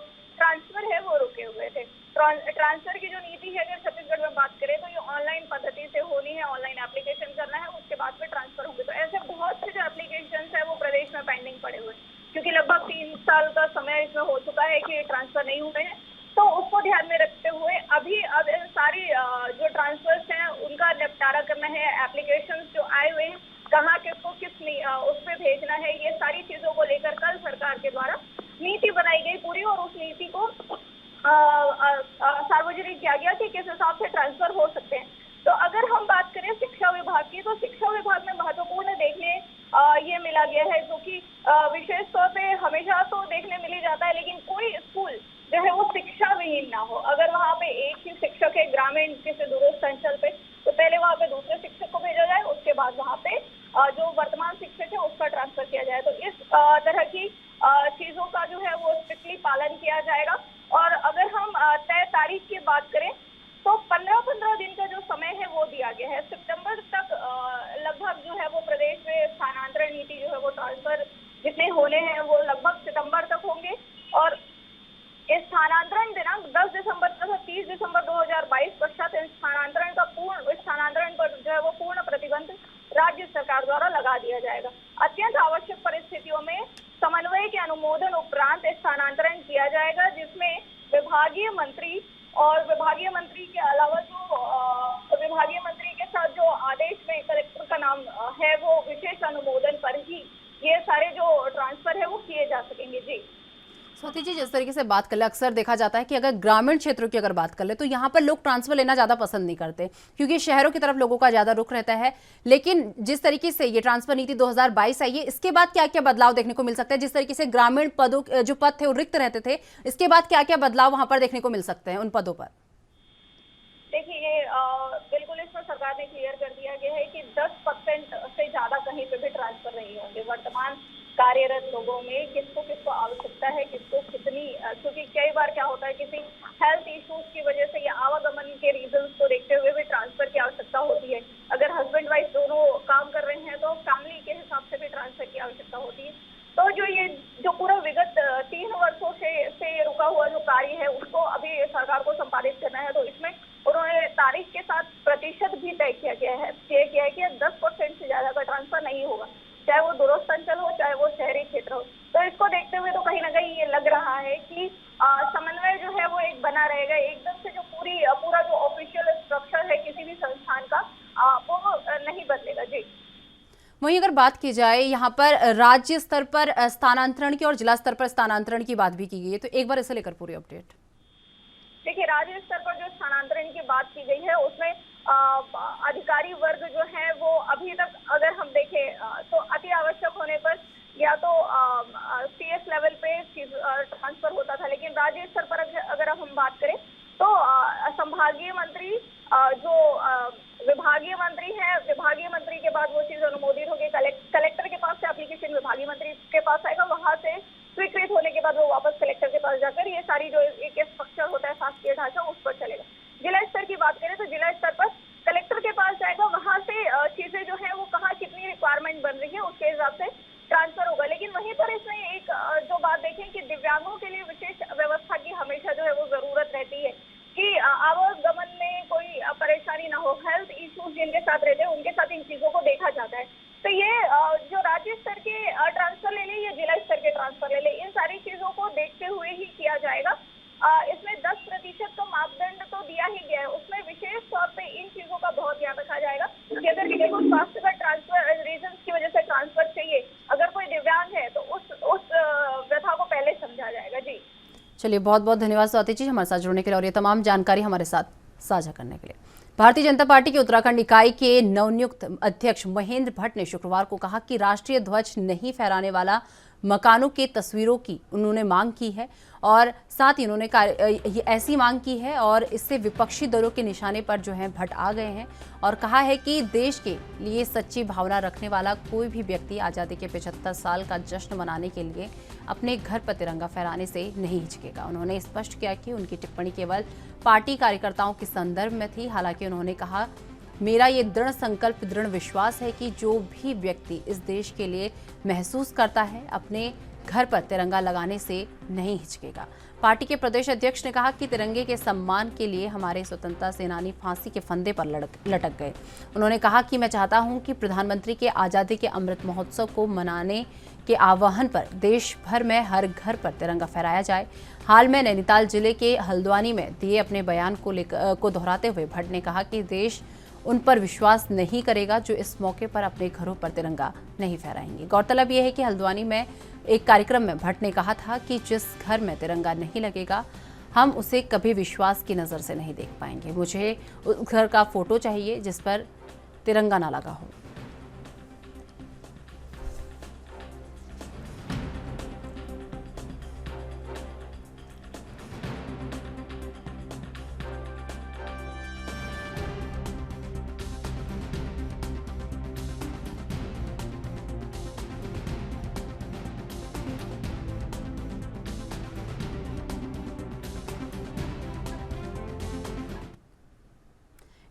ट्रांसफर की जो नीति है अगर छत्तीसगढ़ में बात करें तो ये ऑनलाइन पद्धति से होनी है, ऑनलाइन एप्लीकेशन करना है, उसके बाद में ट्रांसफर होंगे। तो ऐसे बहुत से जो एप्लीकेशन है वो प्रदेश में पेंडिंग पड़े हुए हैं, क्योंकि लगभग 3 साल का समय इसमें हो चुका है कि ट्रांसफर नहीं हुए हैं। तो उसको ध्यान में रखते हुए अब इन सारी जो ट्रांसफर्स हैं उनका निपटारा करना है। एप्लीकेशन जो आए हुए हैं कहाँ किसको उस पर भेजना है, ये सारी चीजों को लेकर कल सरकार के द्वारा नीति बनाई गई पूरी, और उस नीति को सार्वजनिक किया गया कि किस हिसाब से ट्रांसफर हो सकते हैं। तो अगर हम बात करें शिक्षा विभाग की, तो शिक्षा विभाग में महत्वपूर्ण देखने ये मिला गया है, क्योंकि विशेष तौर पे हमेशा तो देखने मिल ही जाता है, लेकिन कोई स्कूल जो है वो शिक्षा विहीन ना हो। अगर वहाँ पे एक ही शिक्षक है ग्रामीण किसी दूरस्थ अंचल पे, तो पहले वहाँ पे दूसरे शिक्षक को भेजा जाए, उसके बाद वहाँ पे जो वर्तमान शिक्षक है उसका ट्रांसफर किया जाए। तो इस तरह की चीजों का जो है वो स्ट्रिक्टली पालन किया जाएगा। और अगर हम तय तारीख की बात करें तो 15-15 दिन का जो समय है वो दिया गया है। सितंबर तक लगभग जो है वो प्रदेश में स्थानांतरण नीति जो है वो ट्रांसफर जितने होने हैं वो लगभग सितंबर तक होंगे, और इस स्थानांतरण दिनांक 10 दिसंबर तथा 30 दिसंबर 2022 पश्चात स्थानांतरण पर जो है वो पूर्ण प्रतिबंध राज्य सरकार द्वारा लगा दिया जाएगा। अत्यंत आवश्यक परिस्थितियों में समन्वय के अनुमोदन उपरांत स्थानांतरण किया जाएगा, जिसमें विभागीय मंत्री और विभागीय मंत्री के अलावा जो विभागीय मंत्री के साथ जो आदेश में कलेक्टर का नाम है वो विशेष अनुमोदन पर ही ये सारे जो ट्रांसफर है वो किए जा सकेंगे। जी स्वाति जी, जिस तरीके से बात कर ले, अक्सर देखा जाता है कि अगर ग्रामीण क्षेत्रों की अगर बात कर ले तो यहाँ पर लोग ट्रांसफर लेना ज़्यादा पसंद नहीं करते, क्योंकि शहरों की तरफ लोगों का ज़्यादा रुख रहता है। लेकिन जिस तरीके से ये ट्रांसफर नीति 2022 आई है, इसके बाद क्या क्या बदलाव देखने को मिल सकता है? जिस तरीके से ग्रामीण पदों जो पद थे वो रिक्त रहते थे, इसके बाद क्या क्या बदलाव वहाँ पर देखने को मिल सकते हैं उन पदों पर? देखिए, बिल्कुल इसमें सरकार ने क्लियर कर दिया गया है कि 10% से ज़्यादा कहीं पे भी ट्रांसफर नहीं होंगे। वर्तमान कार्यरत लोगों में किसको आवश्यकता है, किसको कितनी, क्योंकि कई बार क्या होता है किसी हेल्थ इश्यूज की वजह से या आवागमन के रीजंस को देखते हुए भी ट्रांसफर की आवश्यकता होती है। अगर हस्बैंड वाइफ दोनों काम कर रहे हैं तो फैमिली के हिसाब से भी ट्रांसफर की आवश्यकता होती है। तो जो पूरा विगत 3 वर्षों से रुका हुआ जो कार्य है उसको अभी सरकार को संपादित करना है। तो इसमें उन्होंने तारीख के साथ प्रतिशत भी तय किया है कि 10% से ज्यादा का ट्रांसफर नहीं होगा, चाहे वो दूरस्थ अंचल हो चाहे वो शहरी क्षेत्र हो। तो इसको देखते हुए तो कहीं ना कहीं ये लग रहा है कि समन्वय जो है वो एक बना रहेगा। एकदम से जो पूरा जो ऑफिशियल स्ट्रक्चर है किसी भी संस्थान का वो नहीं बदलेगा। जी वहीं अगर बात की जाए यहाँ पर राज्य स्तर पर स्थानांतरण की और जिला स्तर पर स्थानांतरण की बात भी की गई है, तो एक बार इसे लेकर पूरी अपडेट। देखिए, राज्य स्तर पर जो स्थानांतरण की बात की गई है उसमें अधिकारी वर्ग जो है वो अभी तक अगर हम देखें तो अति आवश्यक होने पर या तो CS लेवल पे ट्रांसफर होता था, लेकिन राज्य स्तर पर अगर हम बात करें तो संभागीय मंत्री जो विभागीय मंत्री है, विभागीय मंत्री के बाद वो चीज अनुमोदित होगी, कलेक्टर के पास से एप्लीकेशन विभागीय मंत्री के पास आएगा, वहां से स्वीकृत होने के बाद वो वापस कलेक्टर के पास जाकर ये सारी जो एक स्ट्रक्चर होता है शासकीय ढांचा उस पर चलेगा। जिला स्तर की बात करें तो जिला स्तर पर कलेक्टर के पास जाएगा, वहां से चीजें जो है वो कहाँ कितनी रिक्वायरमेंट बन रही है उसके हिसाब से ट्रांसफर होगा। लेकिन वहीं पर इसमें एक जो बात देखें कि दिव्यांगों के लिए विशेष व्यवस्था की हमेशा जो है वो जरूरत रहती है कि आवागमन में कोई परेशानी ना हो, हेल्थ इश्यूज जिनके साथ रहते हैं उनके साथ इन चीजों को देखा जाता है। तो ये जो राज्य स्तर के ट्रांसफर ले ले या जिला स्तर के ट्रांसफर ले ले, इन सारी चीजों को देखते हुए ही किया जाएगा। इसमें 10% का मापदंड तो दिया ही गया है, उसमें विशेष तौर पे इन चीजों का बहुत ध्यान रखा जाएगा कि अगर किसी को स्वास्थ्य का ट्रांसफर रीजन की वजह से ट्रांसफर चाहिए, अगर कोई दिव्यांग है तो उस व्यथा को पहले समझा जाएगा। जी चलिए, बहुत बहुत धन्यवाद स्वाति जी हमारे साथ जुड़ने के लिए और ये तमाम जानकारी हमारे साथ साझा करने के लिए। भारतीय जनता पार्टी की उत्तराखंड इकाई के नवनियुक्त अध्यक्ष महेंद्र भट्ट ने शुक्रवार को कहा कि राष्ट्रीय ध्वज नहीं फहराने वाला मकानों के तस्वीरों की उन्होंने मांग की है और साथ ही उन्होंने ऐसी मांग की है और इससे विपक्षी दलों के निशाने पर जो है भट्ट आ गए हैं और कहा है कि देश के लिए सच्ची भावना रखने वाला कोई भी व्यक्ति आज़ादी के 75 साल का जश्न मनाने के लिए अपने घर पर तिरंगा फहराने से नहीं हिचकेगा। उन्होंने स्पष्ट किया कि उनकी टिप्पणी केवल पार्टी कार्यकर्ताओं के संदर्भ में थी। हालांकि उन्होंने कहा, मेरा ये दृढ़ संकल्प, दृढ़ विश्वास है कि जो भी व्यक्ति इस देश के लिए महसूस करता है, अपने घर पर तिरंगा लगाने से नहीं हिचकेगा। पार्टी के प्रदेश अध्यक्ष ने कहा कि तिरंगे के सम्मान के लिए हमारे स्वतंत्रता सेनानी फांसी के फंदे पर लटक गए। उन्होंने कहा कि मैं चाहता हूं कि प्रधानमंत्री के आज़ादी के अमृत महोत्सव को मनाने के आह्वान पर देश भर में हर घर पर तिरंगा फहराया जाए। हाल में नैनीताल जिले के हल्द्वानी में दिए अपने बयान को दोहराते हुए भट्ट ने कहा कि देश उन पर विश्वास नहीं करेगा जो इस मौके पर अपने घरों पर तिरंगा नहीं फहराएंगे। गौरतलब यह है कि हल्द्वानी में एक कार्यक्रम में भट्ट ने कहा था कि जिस घर में तिरंगा नहीं लगेगा हम उसे कभी विश्वास की नज़र से नहीं देख पाएंगे। मुझे उस घर का फोटो चाहिए जिस पर तिरंगा ना लगा हो।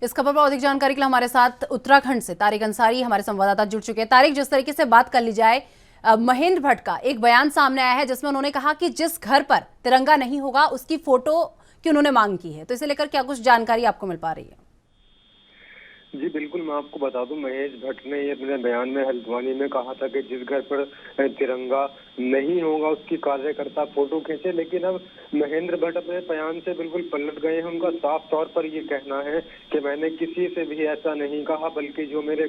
इस खबर पर अधिक जानकारी के लिए हमारे साथ उत्तराखंड से तारिक अंसारी हमारे संवाददाता जुड़ चुके हैं। तारिक, जिस तरीके से बात कर ली जाए, महेंद्र भट्ट का एक बयान सामने आया है जिसमें उन्होंने कहा कि जिस घर पर तिरंगा नहीं होगा उसकी फोटो की उन्होंने मांग की है, तो इसे लेकर क्या कुछ जानकारी आपको मिल पा रही है? जी बिल्कुल, मैं आपको बता दूं, महेंद्र भट्ट ने ये अपने बयान में हल्द्वानी में कहा था कि जिस घर पर तिरंगा नहीं होगा उसकी कार्यकर्ता फोटो खींचे, लेकिन अब महेंद्र भट्ट अपने बयान से बिल्कुल पलट गए हैं। उनका साफ तौर पर ये कहना है कि मैंने किसी से भी ऐसा नहीं कहा, बल्कि जो मेरे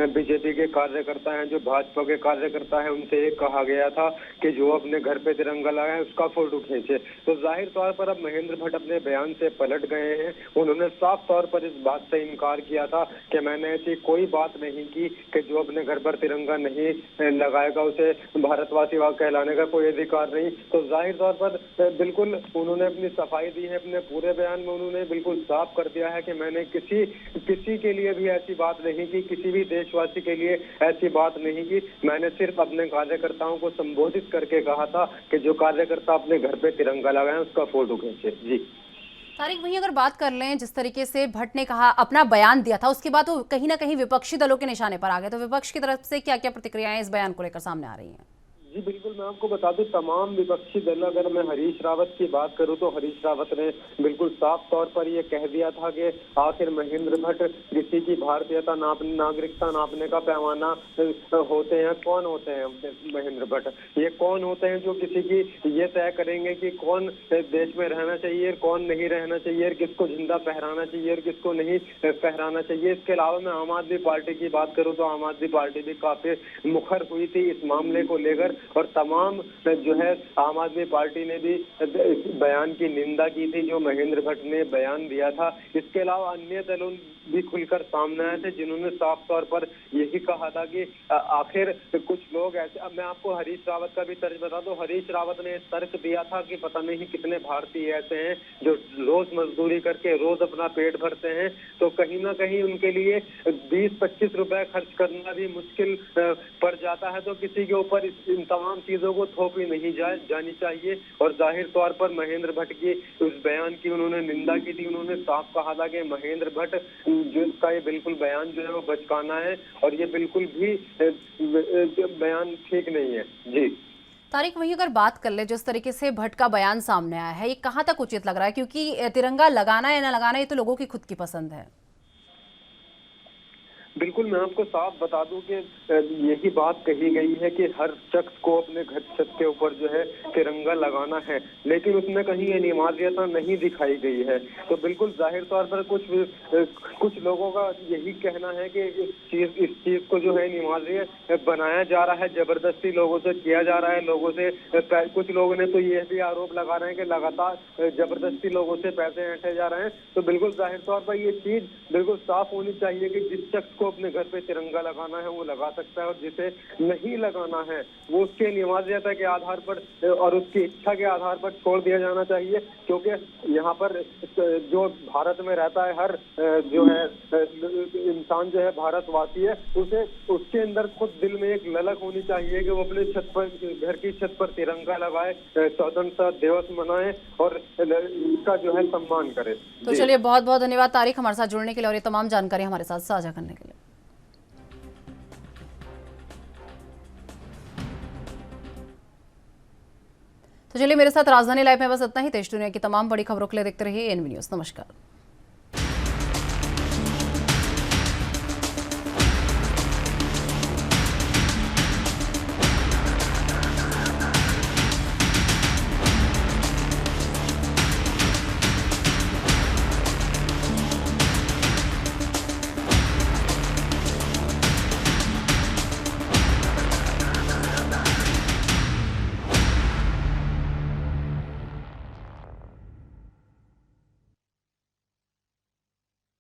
बीजेपी के कार्यकर्ता हैं, जो भाजपा के कार्यकर्ता हैं, उनसे ये कहा गया था कि जो अपने घर पे तिरंगा लगाए उसका फोटो खींचे। तो जाहिर तौर पर अब महेंद्र भट्ट अपने बयान से पलट गए हैं। उन्होंने साफ तौर पर इस बात से इनकार किया था कि मैंने ऐसी कोई बात नहीं की कि जो अपने घर पर तिरंगा नहीं लगाएगा उसे भारतवासी कहलाने का कोई अधिकार नहीं। तो जाहिर तौर पर बिल्कुल उन्होंने अपनी सफाई दी है। अपने पूरे बयान में उन्होंने बिल्कुल साफ कर दिया है कि मैंने किसी के लिए भी ऐसी बात नहीं की, किसी भी देशवासी के लिए ऐसी बात नहीं की। मैंने सिर्फ अपने कार्यकर्ताओं को संबोधित करके कहा था कि जो कार्यकर्ता अपने घर पे तिरंगा लगाए उसका फोटो खींचे। जी तारिक, वहीं अगर बात कर लें, जिस तरीके से भट्ट ने कहा, अपना बयान दिया था, उसके बाद वो कहीं ना कहीं विपक्षी दलों के निशाने पर आ गए, तो विपक्ष की तरफ से क्या क्या प्रतिक्रियाएं इस बयान को लेकर सामने आ रही हैं? जी बिल्कुल, मैं आपको बता दूं, तमाम विपक्षी दल, अगर मैं हरीश रावत की बात करूं तो हरीश रावत ने बिल्कुल साफ तौर पर ये कह दिया था कि आखिर महेंद्र भट्ट किसी की भारतीयता नागरिकता नापने का पैमाना होते हैं? कौन होते हैं महेंद्र भट्ट? ये कौन होते हैं जो किसी की ये तय करेंगे कि कौन देश में रहना चाहिए, कौन नहीं रहना चाहिए, किसको झंडा फहराना चाहिए और किसको नहीं फहराना चाहिए? इसके अलावा मैं आम आदमी पार्टी की बात करूँ तो आम आदमी पार्टी भी काफी मुखर हुई थी इस मामले को लेकर, और तमाम जो है आम आदमी पार्टी ने भी बयान की निंदा की थी जो महेंद्र भट्ट ने बयान दिया था। इसके अलावा अन्य दलों भी खुलकर सामने आए थे जिन्होंने साफ तौर पर यही कहा था कि आखिर कुछ लोग ऐसे, अब मैं आपको हरीश रावत का भी तर्ज बता दूं, हरीश रावत ने तर्क दिया था कि पता नहीं कितने भारतीय ऐसे हैं जो रोज मजदूरी करके रोज अपना पेट भरते हैं, तो कहीं ना कहीं उनके लिए 20-25 रुपए खर्च करना भी मुश्किल पड़ जाता है। तो किसी के ऊपर इन तमाम चीजों को थोपी नहीं जानी चाहिए। और जाहिर तौर पर महेंद्र भट्ट की उस बयान की उन्होंने निंदा की थी। उन्होंने साफ कहा था कि महेंद्र भट्ट जो इसका ये बिल्कुल बयान जो है वो बचकाना है और ये बिल्कुल भी बयान ठीक नहीं है। जी तारिक, वहीं अगर बात कर ले, जिस तरीके से भट्ट का बयान सामने आया है, ये कहाँ तक उचित लग रहा है? क्योंकि तिरंगा लगाना या ना लगाना ये तो लोगों की खुद की पसंद है। बिल्कुल, मैं आपको साफ बता दूं कि यही बात कही गई है कि हर शख्स को अपने घर छत के ऊपर जो है तिरंगा लगाना है, लेकिन उसमें कहीं अनिवार्यता नहीं दिखाई गई है। तो बिल्कुल जाहिर तौर पर कुछ लोगों का यही कहना है कि इस चीज को जो है अनिवार्य बनाया जा रहा है, जबरदस्ती लोगों से किया जा रहा है। लोगों से कुछ लोगों ने तो यह भी आरोप लगा रहे हैं कि लगातार जबरदस्ती लोगों से पैसे ऐंठे जा रहे हैं। तो बिल्कुल जाहिर तौर पर ये चीज बिल्कुल साफ होनी चाहिए कि जिस शख्स को अपने घर पे तिरंगा लगाना है वो लगा सकता है, और जिसे नहीं लगाना है वो उसके अनिवार्यता के आधार पर और उसकी इच्छा के आधार पर छोड़ दिया जाना चाहिए। क्योंकि यहाँ पर जो भारत में रहता है हर जो है इंसान जो है भारतवासी है, उसे उसके अंदर खुद दिल में एक ललक होनी चाहिए कि वो अपने छत पर, घर की छत पर तिरंगा लगाए, स्वतंत्रता दिवस मनाए और इसका जो है सम्मान करे। तो चलिए, बहुत बहुत धन्यवाद तारिक हमारे साथ जुड़ने के लिए और ये तमाम जानकारी हमारे साथ साझा करने के लिए। तो चलिए मेरे साथ राजधानी लाइव में बस इतना ही। देश दुनिया की तमाम बड़ी खबरों के लिए देखते रहिए एनवी न्यूज़। नमस्कार।